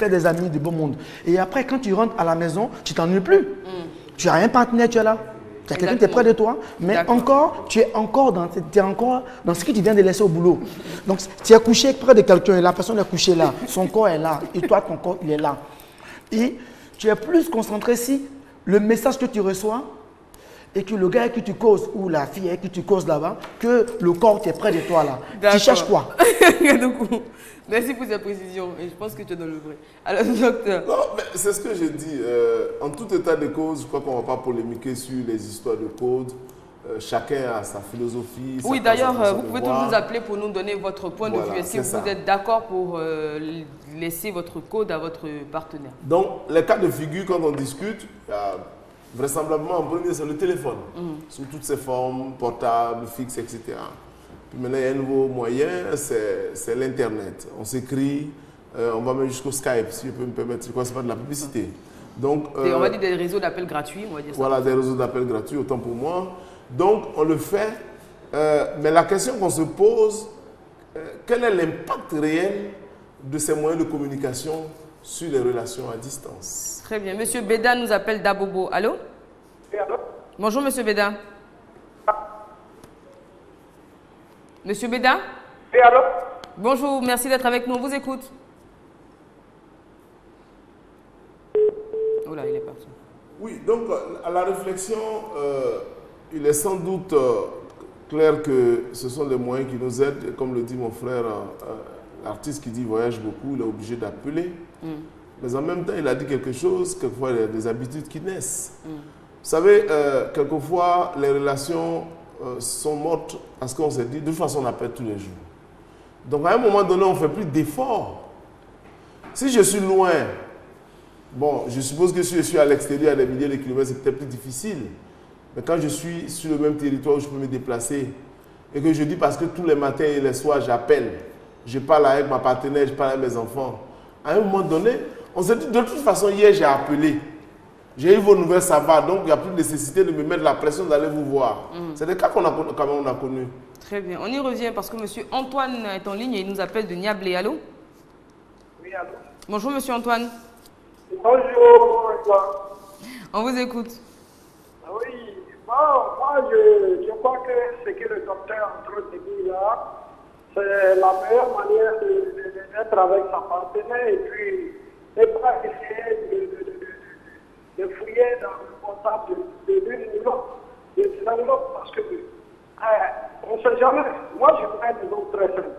des amis du beau monde. Et après, quand tu rentres à la maison, tu t'ennuies plus. Tu as un partenaire, tu es là. Tu as quelqu'un qui est près de toi, mais encore, tu es encore dans ce que tu viens de laisser au boulot. Donc, tu es couché près de quelqu'un et la personne est couchée là. Son corps est là. Et toi, ton corps, il est là. Et tu es plus concentré si le message que tu reçois et que le gars avec qui tu causes ou la fille avec qui tu causes là-bas, que le corps qui est près de toi là. Tu cherches quoi? Donc, merci pour cette précision et je pense que tu es dans le vrai. Alors, docteur. Non, mais c'est ce que je dis. En tout état de cause, je crois qu'on ne va pas polémiquer sur les histoires de code. Chacun a sa philosophie. Oui, sa d'ailleurs, façon vous de pouvez voir. toujours nous appeler pour nous donner votre point de Voilà, vue. Est-ce que c'est ça. vous êtes d'accord pour laisser votre code à votre partenaire? Donc, les cas de figure, quand on discute, il y a vraisemblablement en premier, c'est le téléphone, sous toutes ses formes, portables, fixes, etc. Puis maintenant, il y a un nouveau moyen, c'est l'Internet. On s'écrit, on va même jusqu'au Skype, si je peux me permettre. C'est quoi? C'est pas de la publicité. Donc, Et on va dire des réseaux d'appels gratuits, on va dire ça. voilà, des réseaux d'appels gratuits, autant pour moi. Donc, on le fait. Mais la question qu'on se pose, quel est l'impact réel de ces moyens de communication sur les relations à distance? Très bien. Monsieur Béda nous appelle d'Abobo. Allô? Oui, allô? Bonjour, Monsieur Béda. Monsieur Béda? Oui, allô? Bonjour, merci d'être avec nous. On vous écoute. Oh là, il est parti. Oui, donc à la réflexion, il est sans doute clair que ce sont les moyens qui nous aident. Et comme le dit mon frère, l'artiste qui dit voyage beaucoup, il est obligé d'appeler. Mais en même temps, il a dit quelque chose, quelquefois il y a des habitudes qui naissent. Vous savez, quelquefois les relations sont mortes parce qu'on s'est dit, de toute façon on appelle tous les jours. Donc à un moment donné, on ne fait plus d'efforts. Si je suis loin, bon, je suppose que si je suis à l'extérieur, à des milliers de kilomètres, c'est peut-être plus difficile. Mais quand je suis sur le même territoire où je peux me déplacer, et que je dis parce que tous les matins et les soirs, j'appelle, je parle avec ma partenaire, je parle avec mes enfants, à un moment donné, on s'est dit, de toute façon, hier, j'ai appelé. J'ai eu vos nouvelles, ça va, donc il n'y a plus de nécessité de me mettre la pression d'aller vous voir. C'est des cas qu'on a, quand même, on a connus. Très bien. On y revient parce que Monsieur Antoine est en ligne et il nous appelle de Niablé. Allô? Oui, allô? Bonjour, Monsieur Antoine. Bonjour, toi. On vous écoute. Oui, bon, moi je crois que ce que le docteur est en train de dire là, c'est la meilleure manière d'être avec sa partenaire et puis ne pas essayer de fouiller dans le portable de l'une ou l'autre, parce que on ne sait jamais. Moi, je prends des choses très simples.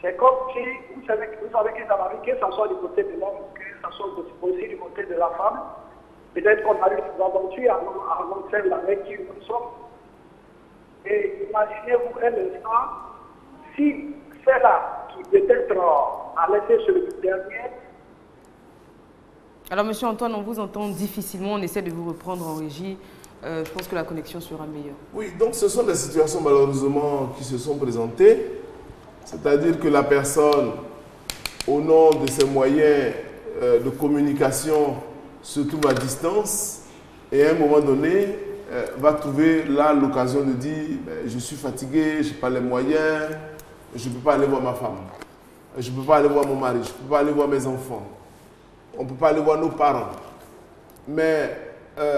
C'est comme si, vous savez que dans la vie, que ce soit du côté de l'homme, que ce soit aussi du côté de la femme, peut-être qu'on arrive des aventures avant celle avec qui nous sommes. Et imaginez-vous un instant, si celle-là, qui peut-être a laissé sur le dernier. Alors, Monsieur Antoine, on vous entend difficilement. On essaie de vous reprendre en régie. Je pense que la connexion sera meilleure. Oui, donc ce sont des situations malheureusement qui se sont présentées. C'est-à-dire que la personne, au nom de ses moyens de communication, se trouve à distance et à un moment donné, va trouver là l'occasion de dire je suis fatigué, je n'ai pas les moyens, je ne peux pas aller voir ma femme, je ne peux pas aller voir mon mari, je ne peux pas aller voir mes enfants, on ne peut pas aller voir nos parents. Mais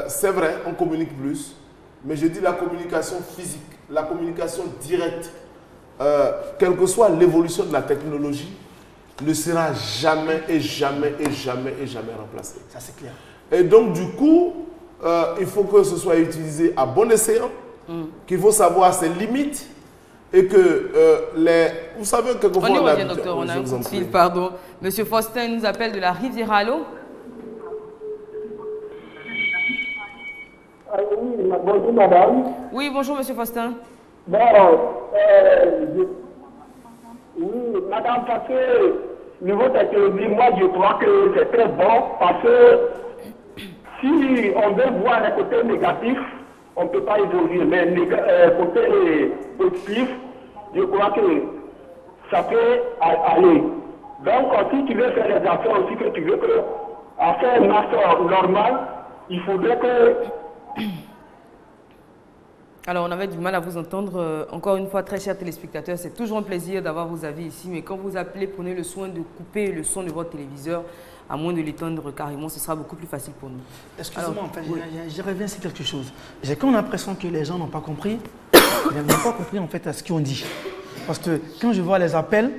c'est vrai, on communique plus, mais je dis la communication physique, la communication directe, quelle que soit l'évolution de la technologie, ne sera jamais et jamais et jamais et jamais remplacée. Ça, c'est clair. Et donc, du coup, il faut que ce soit utilisé à bon escient, qu'il faut savoir ses limites et que vous savez, quelquefois... On y revient, docteur, on a un coup de fil, pardon. Monsieur Faustin nous appelle de la Riviera. Allô? Oui, bonjour madame. Oui, bonjour Monsieur Faustin. Bon, oui, madame, parce que niveau technologie, moi je crois que c'est très bon parce que si on veut voir les côtés négatifs, on ne peut pas évoluer. Mais côté positif, je crois que ça peut aller. Donc, si tu veux faire les affaires aussi, que tu veux que, à faire une affaire normale, il faudrait que... Alors, on avait du mal à vous entendre. Encore une fois, très chers téléspectateurs, c'est toujours un plaisir d'avoir vos avis ici. Mais quand vous appelez, prenez le soin de couper le son de votre téléviseur, à moins de l'éteindre carrément, ce sera beaucoup plus facile pour nous. Excusez-moi, en fait, je reviens sur quelque chose. J'ai comme l'impression que les gens n'ont pas compris. Ils n'ont pas compris en fait à ce qu'on dit. Parce que quand je vois les appels,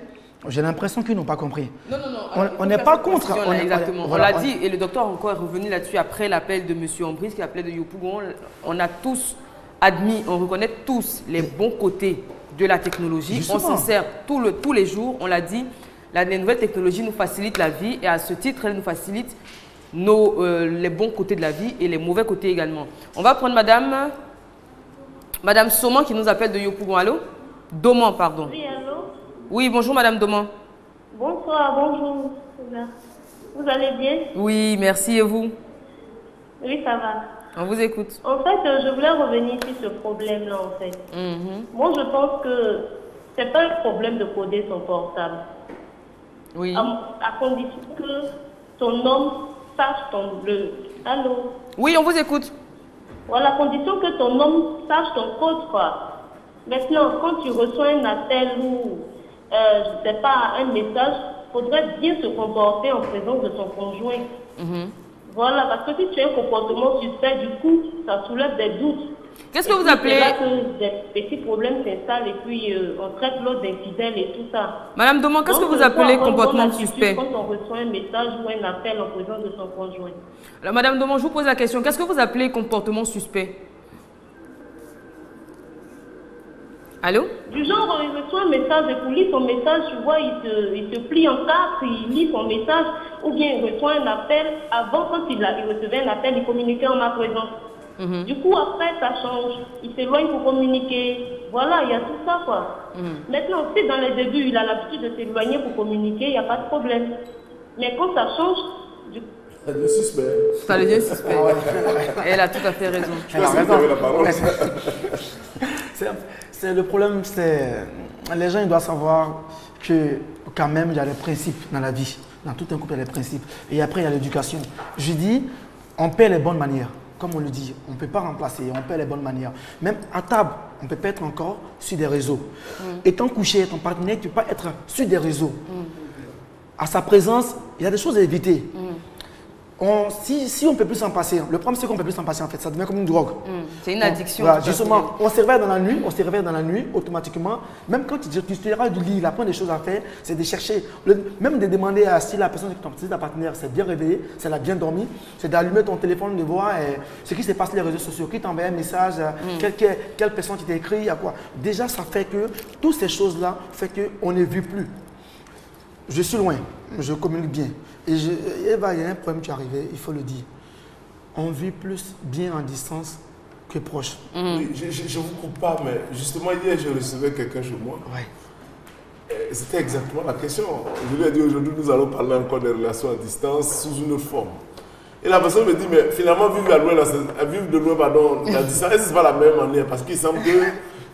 j'ai l'impression qu'ils n'ont pas compris. Non, non, non. On n'est pas contre. Exactement. On l'a dit et le docteur encore est revenu là-dessus après l'appel de M. Ambris qui appelait de Yopougon. On a tous admis, on reconnaît tous les bons côtés de la technologie. Justement. On s'en sert tous les jours. On l'a dit, les nouvelles technologies nous facilitent la vie et à ce titre, elles nous facilitent les bons côtés de la vie et les mauvais côtés également. On va prendre Madame Soman qui nous appelle de Yopougon. Allô? Doman, pardon. Oui, allô? Oui, bonjour Madame Doman. Bonsoir, bonjour. Vous allez bien? Oui, merci et vous? Oui, ça va. On vous écoute. En fait, je voulais revenir sur ce problème-là, en fait. Moi, je pense que c'est pas un problème de coder son portable. Oui. À condition que ton homme sache Allô? Oui, on vous écoute. Voilà, à condition que ton homme sache ton code, quoi. Maintenant, quand tu reçois un appel ou, je sais pas, un message, il faudrait bien se comporter en présence de ton conjoint. Voilà, parce que si tu as un comportement suspect, du coup, ça soulève des doutes. Qu'est-ce que vous appelez? C'est là que des petits problèmes s'installent et puis on traite l'autre d'infidèle et tout ça. Madame Doman, qu'est-ce que vous appelez comportement suspect? Quand on reçoit un message ou un appel en présence de son conjoint. Alors, Madame Doman, je vous pose la question. Qu'est-ce que vous appelez comportement suspect? Allô? Du genre, il reçoit un message et pour lire son message, tu vois, il se plie en quatre, il lit son message, ou bien il reçoit un appel. Avant, quand il recevait un appel, il communiquait en ma présence. Du coup, après, ça change. Il s'éloigne pour communiquer. Voilà, il y a tout ça, quoi. Maintenant, si dans les débuts, il a l'habitude de s'éloigner pour communiquer, il n'y a pas de problème. Mais quand ça change, Ça devient suspect. Ça devient suspect. Elle a tout à fait raison. Elle a raison. La parole. C'est le problème, c'est les gens ils doivent savoir que quand même il y a des principes dans la vie. Dans tout un couple, il y a des principes. Et après, il y a l'éducation. Je dis, on paie les bonnes manières. Comme on le dit, on ne peut pas remplacer, on paie les bonnes manières. Même à table, on peut pas être encore sur des réseaux. Étant couché, ton partenaire, tu ne peux pas être sur des réseaux. À sa présence, il y a des choses à éviter. Si on ne peut plus s'en passer, le problème c'est qu'on ne peut plus s'en passer en fait, ça devient comme une drogue. C'est une addiction. Voilà, justement, on se réveille dans la nuit, automatiquement, même quand tu te lèves du lit, la première des choses à faire, c'est de chercher, même de demander à si la personne, si ta partenaire s'est bien réveillée, si elle a bien dormi, c'est d'allumer ton téléphone, de voir ce qui se passe sur les réseaux sociaux, qui t'envoie un message, quelle personne qui t'a écrit, à quoi. Déjà, ça fait que toutes ces choses-là font qu'on ne vit plus. Je suis loin, je communique bien. Et Eva, il y a un problème qui est arrivé, il faut le dire. On vit plus bien en distance que proche. Oui, je ne vous coupe pas, mais justement, hier, je recevais quelqu'un chez moi. Ouais. C'était exactement la question. Je lui ai dit aujourd'hui, nous allons parler encore des relations à distance sous une forme. Et la personne me dit, mais finalement, vivre de loin, pardon, la distance, ce n'est pas la même manière. Parce qu'il semble que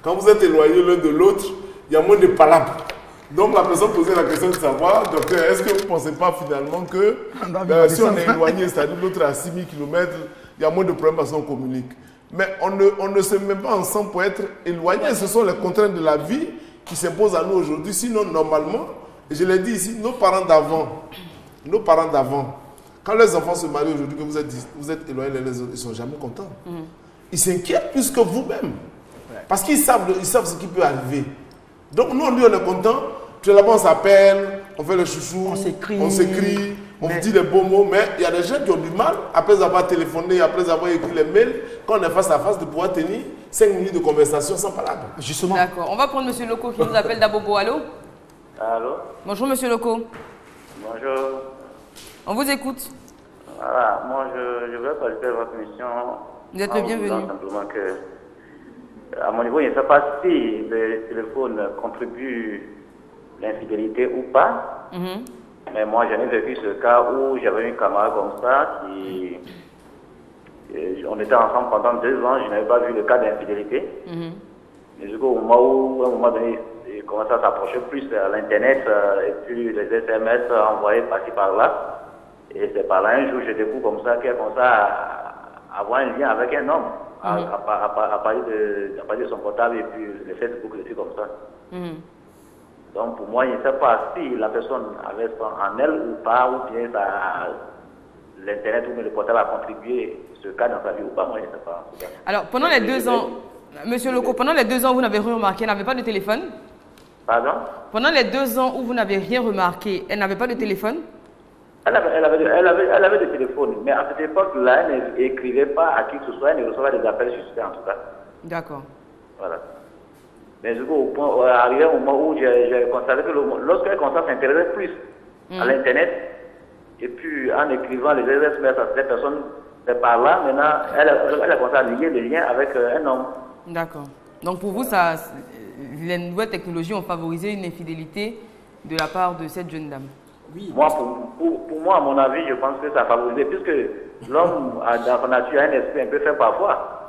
quand vous êtes éloignés l'un de l'autre, il y a moins de palabres. Donc la personne posait la question de savoir, docteur, est-ce que vous ne pensez pas finalement que si on est éloigné, c'est-à-dire l'autre à 6000 km, il y a moins de problèmes parce qu'on communique. Mais on ne se met pas ensemble pour être éloigné. Ce sont les contraintes de la vie qui s'imposent à nous aujourd'hui. Sinon, normalement, et je l'ai dit ici, nos parents d'avant, quand les enfants se marient aujourd'hui, que vous êtes éloignés les uns des autres, ils ne sont jamais contents. Ils s'inquiètent plus que vous-même. Parce qu'ils savent ce qui peut arriver. Donc nous, on est content. Puis là-bas, on s'appelle, on fait le chouchou, on s'écrit, on dit les beaux mots. Mais il y a des gens qui ont du mal, après avoir téléphoné, après avoir écrit les mails, quand on est face à face, de pouvoir tenir 5 minutes de conversation sans parole. Justement. D'accord. On va prendre M. Loco qui nous appelle d'Abobo. Allô? Allô? Bonjour M. Loco. Bonjour. On vous écoute. Voilà, moi je vais participer à votre mission. Vous êtes le bienvenu. Simplement que à mon niveau, je ne sais pas si le téléphone contribue l'infidélité ou pas. Mais moi, j'en ai vécu ce cas où j'avais une camarade comme ça qui... On était ensemble pendant 2 ans, je n'avais pas vu le cas d'infidélité. Mais du coup, au moment donné, il commençait à s'approcher plus à l'Internet et puis les SMS envoyés par-ci par-là. Et c'est par là un jour, je découvre comme ça qu'elle commence à avoir un lien avec un homme, à parler de son portable et puis le Facebook, des trucs comme ça. Donc pour moi, je ne sais pas si la personne avait ça en elle ou pas, ou bien l'Internet ou bien le portable a contribué ce cas dans sa vie ou pas, moi je ne sais pas. Alors pendant les 2 ans, Monsieur Loko, pendant les 2 ans, vous n'avez rien remarqué, elle n'avait pas de téléphone? Pardon? Pendant les 2 ans où vous n'avez rien remarqué, elle n'avait pas de téléphone? Elle avait des téléphones, mais à cette époque-là, elle n'écrivait pas à qui que ce soit, elle ne recevait des appels suspects en tout cas. D'accord. Voilà. Mais du coup, arrivé au moment où j'ai constaté que lorsqu'elle commence à s'intéresser plus à l'Internet, et puis en écrivant les SMS à cette personne, c'est par là, maintenant, elle a commencé à lier des liens avec un homme. D'accord. Donc pour vous, les nouvelles technologies ont favorisé une infidélité de la part de cette jeune dame? Oui. Moi, pour moi, à mon avis, je pense que ça a favorisé, puisque l'homme, dans sa nature, a un esprit un peu fait parfois.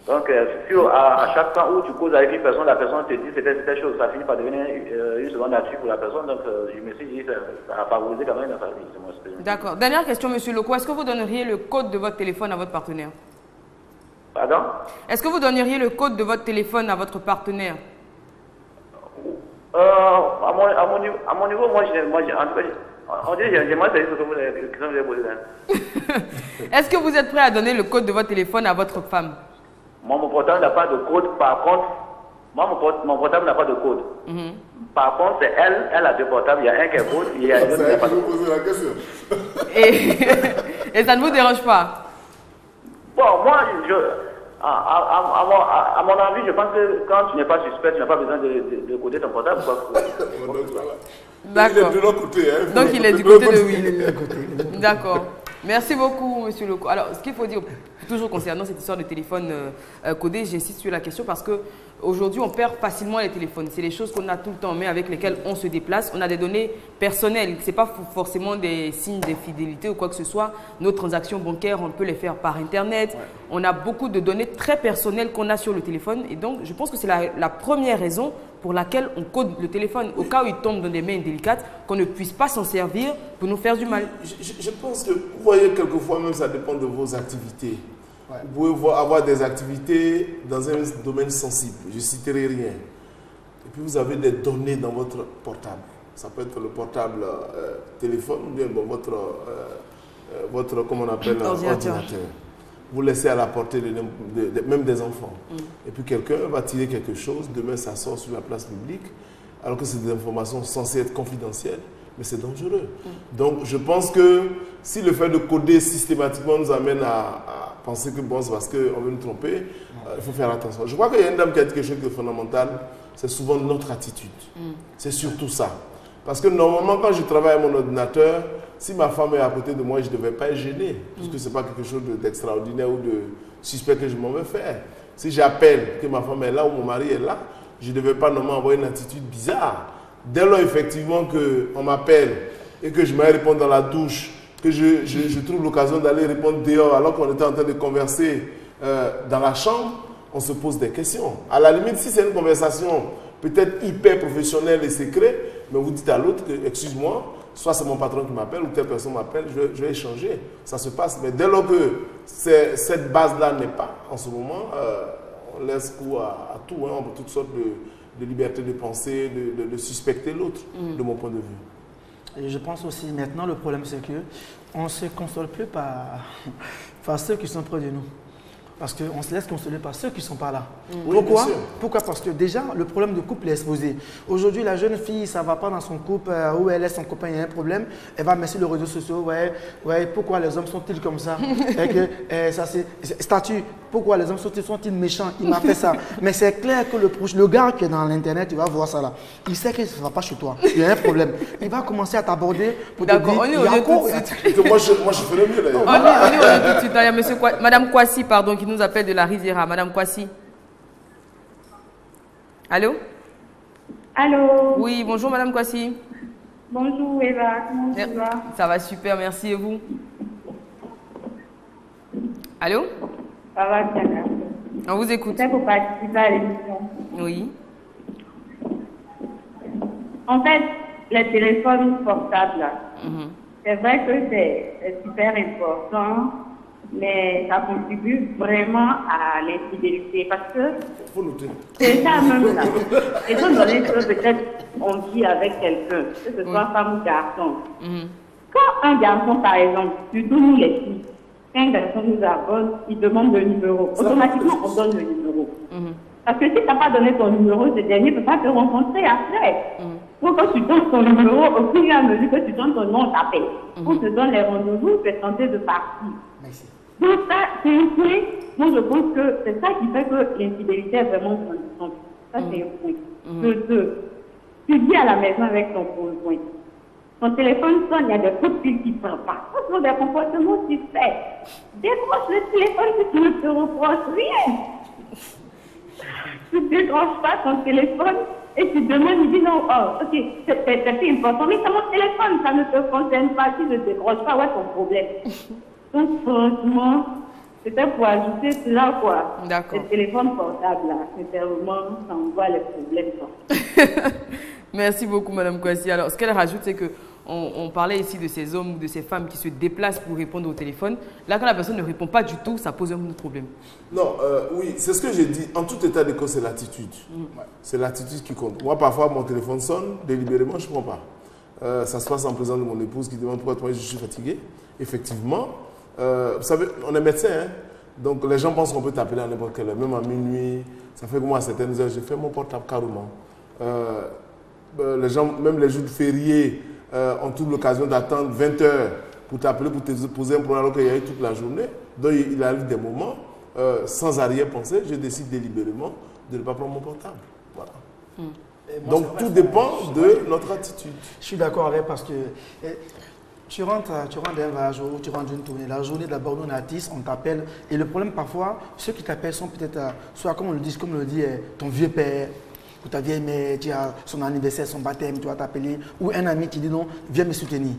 Donc, à chaque fois où tu causes avec une personne, la personne te dit cette chose, ça finit par devenir une seconde nature pour la personne. Donc, je me suis dit que ça a favorisé quand même dans sa vie. D'accord. Dernière question, Monsieur Loko. Est-ce que vous donneriez le code de votre téléphone à votre partenaire? Pardon? Est-ce que vous donneriez le code de votre téléphone à votre partenaire? À mon niveau, moi, on dit j'aimerais savoir ce que vous avez posé. Est-ce que vous êtes prêt à donner le code de votre téléphone à votre femme? Moi, mon portable n'a pas de code. Par contre, mon portable n'a pas de code. Par contre, c'est elle a 2 portables. Il y a un qui est code, il y a un qui n'a pas de code. Poser la question. Et ça ne vous dérange pas? Bon, moi, à mon avis, je pense que quand tu n'es pas suspect, tu n'as pas besoin de coder ton portable. D'accord. Il est de l'autre côté. Hein, donc il est du côté de oui. D'accord. Merci beaucoup, Monsieur Loko. Alors, ce qu'il faut dire, toujours concernant cette histoire de téléphone codé, j'insiste sur la question parce que aujourd'hui, on perd facilement les téléphones. C'est les choses qu'on a tout le temps, mais avec lesquelles on se déplace. On a des données personnelles. Ce n'est pas forcément des signes d'infidélité ou quoi que ce soit. Nos transactions bancaires, on peut les faire par Internet. Ouais. On a beaucoup de données très personnelles qu'on a sur le téléphone. Et donc, je pense que c'est la première raison pour laquelle on code le téléphone, au cas où il tombe dans des mains indélicates, qu'on ne puisse pas s'en servir pour nous faire du mal. Je pense que, vous voyez, quelquefois même, ça dépend de vos activités. Ouais. Vous pouvez avoir des activités dans un domaine sensible, je ne citerai rien. Et puis vous avez des données dans votre portable. Ça peut être le portable téléphone ou bien votre comment on appelle, ordinateur. Vous laissez à la portée même des enfants. Et puis quelqu'un va tirer quelque chose, demain ça sort sur la place publique, alors que c'est des informations censées être confidentielles, mais c'est dangereux. Donc je pense que si le fait de coder systématiquement nous amène à penser que bon, c'est parce qu'on veut nous tromper, il faut faire attention. Je crois qu'il y a une dame qui a dit quelque chose de fondamental, c'est souvent notre attitude. C'est surtout ça. Parce que normalement, quand je travaille à mon ordinateur, si ma femme est à côté de moi, je ne devais pas être gêné, puisque ce n'est pas quelque chose d'extraordinaire ou de suspect que je m'en vais faire. Si j'appelle que ma femme est là ou mon mari est là, je ne devais pas normalement avoir une attitude bizarre. Dès lors, effectivement, qu'on m'appelle et que je m'aille répondre dans la douche, que je trouve l'occasion d'aller répondre dehors alors qu'on était en train de converser dans la chambre, on se pose des questions. À la limite, si c'est une conversation peut-être hyper professionnelle et secrète, mais vous dites à l'autre que, excuse-moi, soit c'est mon patron qui m'appelle ou telle personne m'appelle, je vais échanger. Ça se passe. Mais dès lors que cette base-là n'est pas, en ce moment, on laisse coup à tout, hein, toutes sortes de liberté de penser, de suspecter l'autre, de mon point de vue. Et je pense aussi, maintenant, le problème, c'est qu'on ne se console plus par ceux qui sont près de nous. Parce qu'on se laisse consoler par ceux qui ne sont pas là. Oui, Pourquoi? Parce que déjà, le problème de couple est exposé. Aujourd'hui, la jeune fille, ça ne va pas dans son couple où elle est son copain, il y a un problème. Elle va mettre sur les réseaux sociaux, ouais, pourquoi les hommes sont-ils comme ça? Et que, ça c'est statut, pourquoi les hommes sont-ils méchants? Il m'a fait ça. Mais c'est clair que le gars qui est dans l'internet, il va voir ça là. Il sait que ça ne va pas chez toi. Il y a un problème. Il va commencer à t'aborder pour te dire, on est au lieu tout de suite. Moi, je fais le mieux d'ailleurs. On est au lieu tout de suite. Il y a Madame Kwasi, pardon, qui nous appelle de la Riviera. Madame Kwasi. Allô? Allô? Oui, bonjour Madame Kwasi. Bonjour Eva, comment tu vas? Ça va super, merci et vous? Allô? Ça va bien. On vous écoute. C'est pour participer à l'émission. Oui. En fait, les téléphones portables, là, c'est vrai que c'est super important, mais ça contribue vraiment à l'infidélité parce que c'est ça même là. Étant donné que peut-être on vit avec quelqu'un, que ce soit femme ou garçon. Quand un garçon, par exemple, surtout nous les filles, quand un garçon nous abonne, il demande le numéro. Automatiquement, on donne le numéro. Parce que si tu n'as pas donné ton numéro, ce dernier ne peut pas te rencontrer après. Donc, quand tu donnes ton numéro, au fur et à mesure que tu donnes ton nom, on t'appelle. On te donne les rendez-vous, tu es tenté de partir. Merci. Donc, ça, c'est un point. Moi, je pense que c'est ça qui fait que l'infidélité est vraiment grandissante. Ça, c'est un point. De deux, tu vis à la maison avec ton conjoint. Ton téléphone sonne, il y a des coups de fil qui ne prennent pas. Ce sont des comportements suspects. Décroche le téléphone si tu ne te reproches rien. Tu ne décroches pas ton téléphone et tu demandes, il dit non, oh, ok, c'est important, mais c'est mon téléphone, ça ne te concerne pas, tu ne décroches pas, ouais, ton problème. Donc, franchement, c'était pour ajouter cela, quoi. D'accord. Le téléphone portable, là, sincèrement, ça envoie les problèmes, quoi. Merci beaucoup, Madame Kwasi. Alors, ce qu'elle rajoute, c'est que on parlait ici de ces hommes ou de ces femmes qui se déplacent pour répondre au téléphone. Là, quand la personne ne répond pas du tout, ça pose un problème. Non, oui, c'est ce que j'ai dit. En tout état de cause, c'est l'attitude. C'est l'attitude qui compte. Moi, parfois, mon téléphone sonne, délibérément, je ne prends pas. Ça se passe en présence de mon épouse qui demande pourquoi je suis fatigué. Effectivement, vous savez, on est médecin, hein? Donc les gens pensent qu'on peut t'appeler à n'importe quelle heure, même à minuit. Ça fait que moi, à certaines heures, j'ai fait mon portable carrément. Les gens, même les jours de férié, ont toute l'occasion d'attendre 20 heures pour t'appeler, pour te poser un problème alors qu'il y a eu toute la journée. Donc il arrive des moments, sans arrière-pensée, je décide délibérément de ne pas prendre mon portable. Voilà. Donc tout dépend de notre attitude. Je suis d'accord avec parce que tu rentres d'un voyage ou tu rentres d'une tournée. La journée d'abord, nous on est artistes, on t'appelle. Et le problème parfois, ceux qui t'appellent sont peut-être, soit comme on le dit, ton vieux père, ou ta vieille mère, tu as son anniversaire, son baptême, tu vas t'appeler, ou un ami qui dit non, viens me soutenir.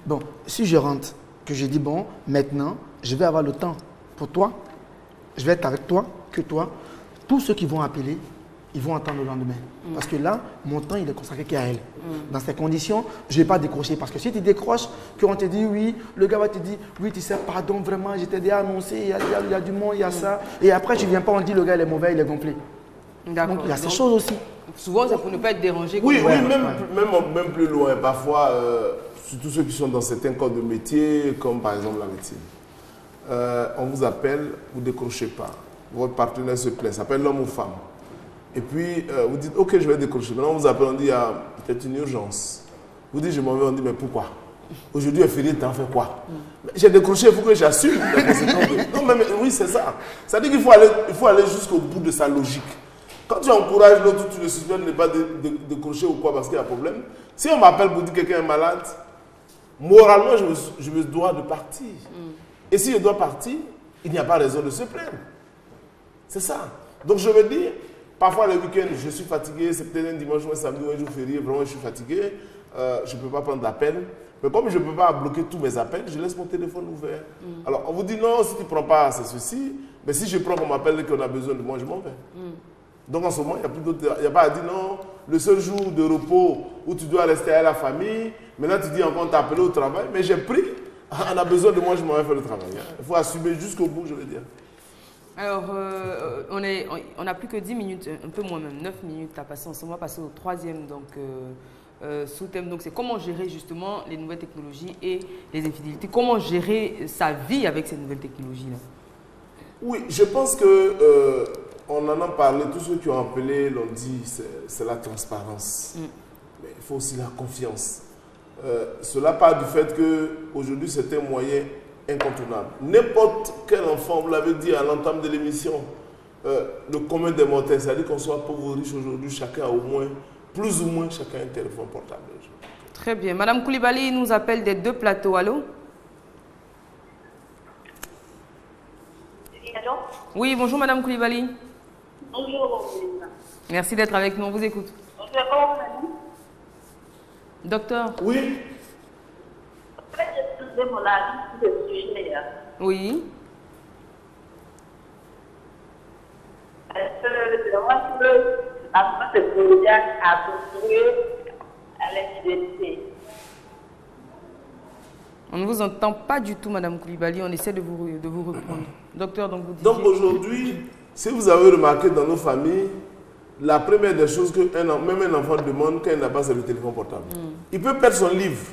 Bon, si je rentre, que je dis bon, maintenant, je vais avoir le temps pour toi, je vais être avec toi, que toi, tous ceux qui vont appeler, ils vont attendre le lendemain. Parce que là, mon temps, il est consacré qu'à elle. Dans ces conditions, je ne vais pas décrocher. Parce que si tu décroches, qu'on te dit oui, le gars va te dire oui, tu sais, pardon, vraiment, je t'ai déjà annoncé, il y a du monde, il y a ça. Et après, tu ne viens pas, on dit le gars, il est mauvais, il est gonflé. Donc, il y a ces choses aussi. Souvent, c'est pour ne pas être dérangé. Oui, même plus loin. Parfois, surtout ceux qui sont dans certains corps de métier, comme par exemple la médecine. On vous appelle, vous ne décrochez pas. Votre partenaire se plaît, ça s'appelle l'homme ou femme. Et puis, vous dites, ok, je vais décrocher. Maintenant, on vous appelle, on dit, il y a peut-être une urgence. Vous dites, je m'en vais, on dit, mais pourquoi? Aujourd'hui, un férié, t'en fais quoi? J'ai décroché, il faut que j'assume la conséquence. Non, mais oui, c'est ça. Ça dit qu'il faut aller jusqu'au bout de sa logique. Quand tu encourages l'autre, tu le suspends de ne pas décrocher ou quoi parce qu'il y a un problème. Si on m'appelle pour dire que quelqu'un est malade, moralement, je me dois de partir. Et si je dois partir, il n'y a pas raison de se plaindre. C'est ça. Donc je veux dire, parfois le week-end, je suis fatigué, c'est peut-être un dimanche ou un samedi ou un jour férié, vraiment je suis fatigué, je ne peux pas prendre d'appel. Mais comme je ne peux pas bloquer tous mes appels, je laisse mon téléphone ouvert. Alors on vous dit non, si tu ne prends pas, c'est ceci. Mais si je prends qu'on m'appelle et qu'on a besoin de moi, je m'en vais. Donc en ce moment, il n'y a plus d'autre. Il n'y a pas à dire non, le seul jour de repos où tu dois rester à la famille, maintenant tu dis encore on t'a appelé au travail, mais j'ai pris, on a besoin de moi, je m'en vais faire le travail. Il faut assumer jusqu'au bout, je veux dire. Alors, on n'a plus que 10 minutes, un peu moins même, 9 minutes à passer. On va passer au troisième sous-thème. Donc, c'est comment gérer justement les nouvelles technologies et les infidélités. Comment gérer sa vie avec ces nouvelles technologies-là? Oui, je pense que on en a parlé, tous ceux qui ont appelé l'ont dit, c'est la transparence. Mais il faut aussi la confiance. Cela part du fait qu'aujourd'hui, c'est un moyen incontournable. N'importe quel enfant, vous l'avez dit à l'entame de l'émission, le commun des mortels, c'est-à-dire qu'on soit pauvre ou riche aujourd'hui, chacun a au moins, plus ou moins, chacun un téléphone portable. Très bien. Madame Koulibaly nous appelle des 2 plateaux. Allô? Allô? Oui, bonjour Madame Koulibaly. Bonjour. Merci d'être avec nous, on vous écoute. Docteur. Oui. Oui. On ne vous entend pas du tout, Madame Koulibaly. On essaie de vous reprendre. Docteur, donc vous disiez... Donc aujourd'hui, si vous avez remarqué dans nos familles, la première des choses que même un enfant demande quand il n'a pas, c'est le téléphone portable. Il peut perdre son livre,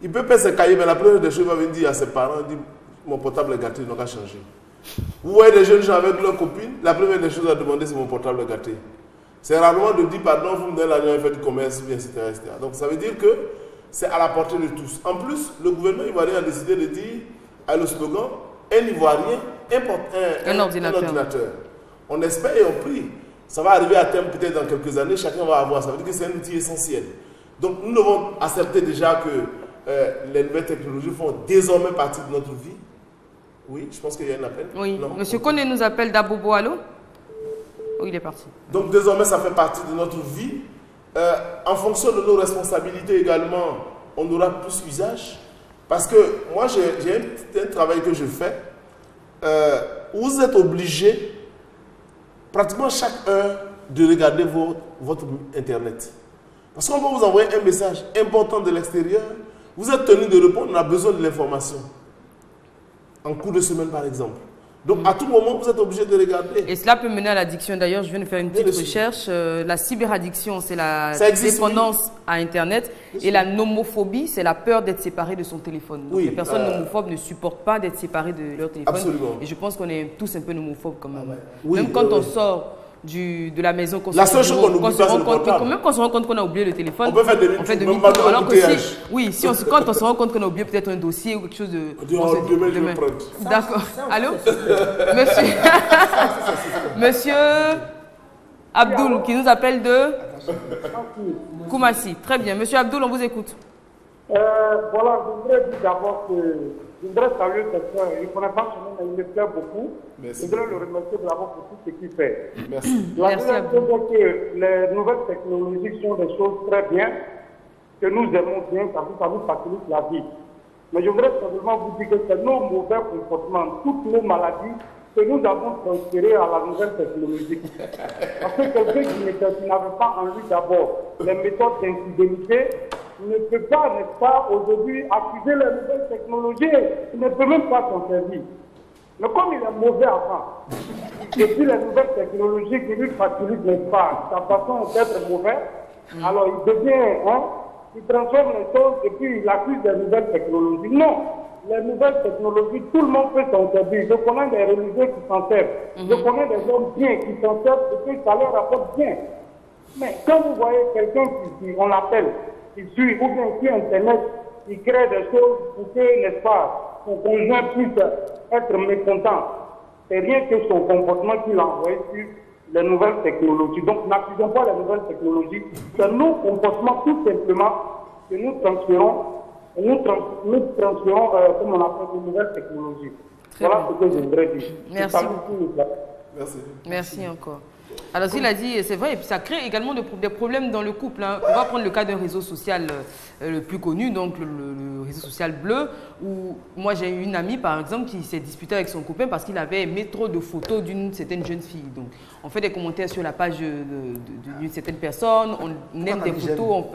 il peut perdre ses cahiers, mais la première des choses, il va venir dire à ses parents, il dit, mon portable est gâté, il n'a qu'à changer. Vous voyez des jeunes gens avec leurs copines, la première des choses à demander, c'est mon portable est gâté. C'est rarement de dire, pardon, vous me donnez l'argent, il fait du commerce, etc., etc. Donc ça veut dire que c'est à la portée de tous. En plus, le gouvernement ivoirien a décidé de dire, à le slogan, un Ivoirien importe un ordinateur. On espère et on prie. Ça va arriver à terme peut-être dans quelques années, chacun va avoir. Ça veut dire que c'est un outil essentiel. Donc nous devons accepter déjà que les nouvelles technologies font désormais partie de notre vie. Oui, je pense qu'il y a un appel. Oui, Monsieur Koné nous appelle d'Abobo, allô? Oui, il est parti. Donc désormais, ça fait partie de notre vie. En fonction de nos responsabilités également, on aura plus usage. Parce que moi, j'ai un travail que je fais où vous êtes obligé, pratiquement chaque heure, de regarder votre Internet. Parce qu'on va vous envoyer un message important de l'extérieur. Vous êtes tenu de répondre, on a besoin de l'information. En cours de semaine, par exemple. Donc, à tout moment, vous êtes obligé de regarder. Et cela peut mener à l'addiction. D'ailleurs, je viens de faire une petite recherche. La cyberaddiction, c'est la dépendance à Internet. Et la nomophobie, c'est la peur d'être séparé de son téléphone. Donc, les personnes nomophobes ne supportent pas d'être séparées de leur téléphone. Absolument. Et je pense qu'on est tous un peu nomophobes quand même. Même quand on sort de la maison, la seule chose qu'on oublie, c'est le portable. Même quand on se rend compte qu'on a oublié le téléphone, on peut faire demi-tour. Alors que quand on se rend compte qu'on a oublié peut-être un dossier ou quelque chose de... Demain. D'accord. Allô? Monsieur Abdoul, qui nous appelle de Koumassi. Très bien. Monsieur Abdoul, on vous écoute. Voilà, je voudrais dire d'abord que je voudrais saluer quelqu'un. Il ne connaît pas son nom, mais il me plaît beaucoup. Merci. Je voudrais le remercier d'abord pour tout ce qu'il fait. Merci. La deuxième chose est que les nouvelles technologies sont des choses très bien, que nous aimons bien, ça nous facilite la vie. Mais je voudrais simplement vous dire que c'est nos mauvais comportements, toutes nos maladies, que nous avons transférées à la nouvelle technologie. Parce que quelqu'un qui n'avait pas en lui d'abord les méthodes d'infidélité, ne peut pas, n'est-ce pas, aujourd'hui, accuser les nouvelles technologies. Il ne peut même pas s'en servir. Mais comme il est mauvais avant, et puis les nouvelles technologies qui lui facilitent, n'est-ce pas, sa façon d'être mauvais, alors il devient, il transforme les choses et puis il accuse les nouvelles technologies. Non, les nouvelles technologies, tout le monde peut s'en servir. Je connais des religieux qui s'en servent. Je connais des hommes bien qui s'en servent et que ça leur rapporte bien. Mais quand vous voyez quelqu'un qui on l'appelle, qui suit, ou bien qui Internet, qui crée des choses pour que, n'est-ce pas, son conjoint puisse être mécontent, c'est rien que son comportement qu'il a envoyé sur les nouvelles technologies. Donc n'accusons pas les nouvelles technologies, c'est nos comportements tout simplement que nous transférons, comme on appelle, les nouvelles technologies. Voilà ce que je voudrais dire. Merci. Merci. Merci encore. Alors, il a dit, c'est vrai, et puis ça crée également des problèmes dans le couple. Hein. On va prendre le cas d'un réseau social le plus connu, donc le réseau social bleu, où moi j'ai une amie, par exemple, qui s'est disputée avec son copain parce qu'il avait aimé trop de photos d'une certaine jeune fille. Donc, on fait des commentaires sur la page d'une certaine personne, on aime des photos,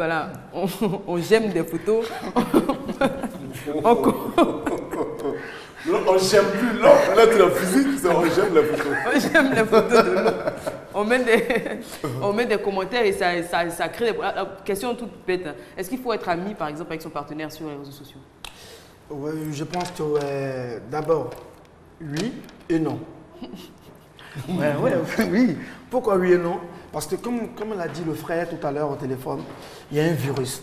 on j'aime des photos. Non, on j'aime plus l'homme, l'être physique, c'est on j'aime les photos. On j'aime les photos de l'homme. On met des commentaires et ça crée des... Question toute bête. Est-ce qu'il faut être ami, par exemple, avec son partenaire sur les réseaux sociaux? Oui, je pense que d'abord, oui et non. Oui. Pourquoi oui et non? Parce que comme l'a dit le frère tout à l'heure au téléphone, il y a un virus.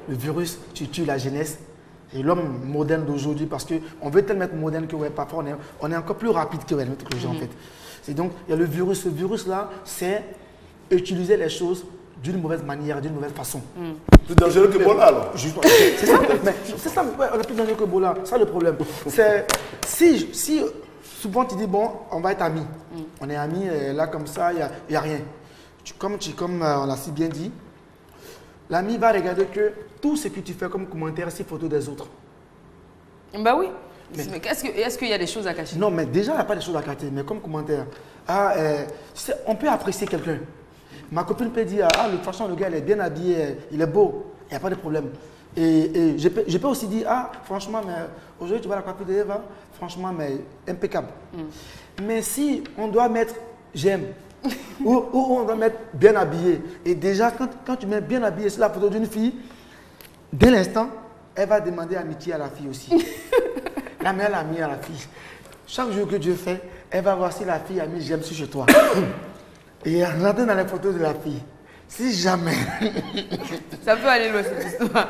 Le virus tue la jeunesse. Et l'homme moderne d'aujourd'hui, parce qu'on veut tellement être moderne que parfois on est encore plus rapide que les gens en fait. C'est donc, il y a le virus. Ce virus-là, c'est utiliser les choses d'une mauvaise manière, d'une mauvaise façon. Plus dangereux que Ebola alors. C'est ça, on est plus dangereux que Ebola. C'est ça le problème. Si souvent tu dis, bon, on va être amis. On est amis, là comme ça, il n'y a rien. comme on l'a si bien dit, l'ami va regarder que tout ce que tu fais comme commentaire, c'est photo des autres. Bah oui. Mais est-ce qu'il y a des choses à cacher? Non, mais déjà, il n'y a pas de choses à cacher, mais comme commentaire. On peut apprécier quelqu'un. Ma copine peut dire, de toute façon, le gars, il est bien habillé, il est beau, il n'y a pas de problème. Et je peux aussi dire, franchement, mais aujourd'hui, tu vois la coiffure de Eva, franchement, mais impeccable. Mais si on doit mettre j'aime, ou on doit mettre bien habillé, et déjà, quand tu mets bien habillé sur la photo d'une fille, dès l'instant, elle va demander amitié à la fille aussi. La mère l'a mis à la fille. Chaque jour que Dieu fait, elle va voir si la fille a mis j'aime sur chez toi. Et regardez dans les photos de la fille. Si jamais. Ça peut aller loin cette histoire.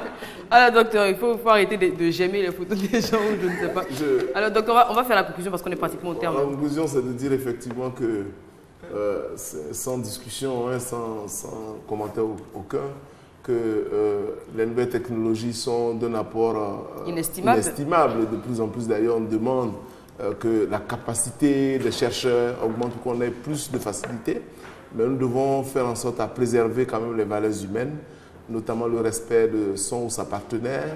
Alors docteur, il faut arrêter de j'aimer les photos des gens ou je ne sais pas. Alors docteur, on va faire la conclusion parce qu'on est pratiquement au terme. La conclusion, c'est de dire effectivement que sans discussion, sans commentaire aucun, que les nouvelles technologies sont d'un apport inestimable. De plus en plus d'ailleurs, on demande que la capacité des chercheurs augmente pour qu'on ait plus de facilité. Mais nous devons faire en sorte à préserver quand même les valeurs humaines, notamment le respect de son ou sa partenaire,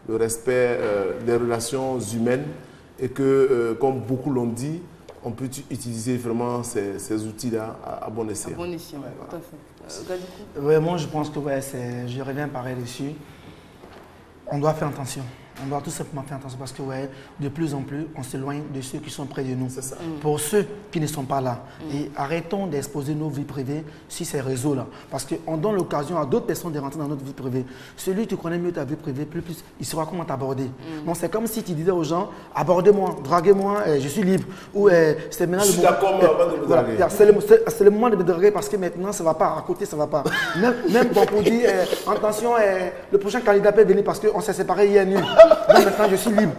le respect des relations humaines et que, comme beaucoup l'ont dit, on peut utiliser vraiment ces outils-là à bon escient. À bon escient, ouais, tout à fait. Vraiment, je pense que je reviens pareil dessus. On doit faire attention. On doit tout simplement faire attention parce que de plus en plus, on s'éloigne de ceux qui sont près de nous. Ça. Pour ceux qui ne sont pas là. Et arrêtons d'exposer nos vies privées sur ces réseaux-là. Parce qu'on donne l'occasion à d'autres personnes de rentrer dans notre vie privée. Celui qui connaît mieux ta vie privée, plus il saura comment t'aborder. Donc c'est comme si tu disais aux gens, abordez-moi, draguez-moi, je suis libre. Ou c'est maintenant le moment de me draguer parce que maintenant ça ne va pas, à côté ça ne va pas. Même pour dire, attention, le prochain candidat peut venir parce qu'on s'est séparés hier nuit. Donc maintenant, je suis libre.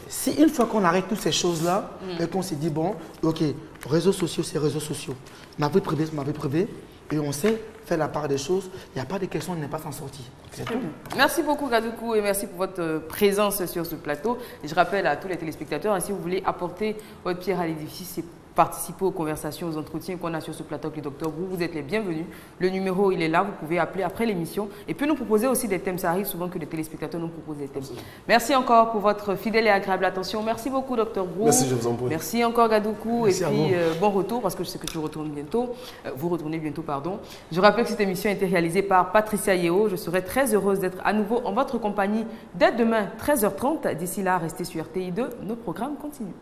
Si une fois qu'on arrête toutes ces choses-là et qu'on se dit, bon, ok, réseaux sociaux, c'est réseaux sociaux. Ma vie privée, c'est ma vie privée. Et on sait faire la part des choses. Il n'y a pas de question de ne pas s'en sortir. C'est tout. Merci beaucoup, Gadoukou, et merci pour votre présence sur ce plateau. Et je rappelle à tous les téléspectateurs, si vous voulez apporter votre pierre à l'édifice, c'est participer aux conversations, aux entretiens qu'on a sur ce plateau avec le docteur Brou, vous êtes les bienvenus. Le numéro, il est là, vous pouvez appeler après l'émission. Et puis nous proposer aussi des thèmes. Ça arrive souvent que les téléspectateurs nous proposent des thèmes. Merci encore pour votre fidèle et agréable attention. Merci beaucoup, docteur Brou. Merci, je vous en prie. Merci encore, Gadoukou. Merci, et puis bon retour, parce que je sais que tu retournes bientôt. Vous retournez bientôt, pardon. Je rappelle que cette émission a été réalisée par Patricia Yeo. Je serai très heureuse d'être à nouveau en votre compagnie dès demain, 13h30. D'ici là, restez sur RTI2. Nos programmes continuent.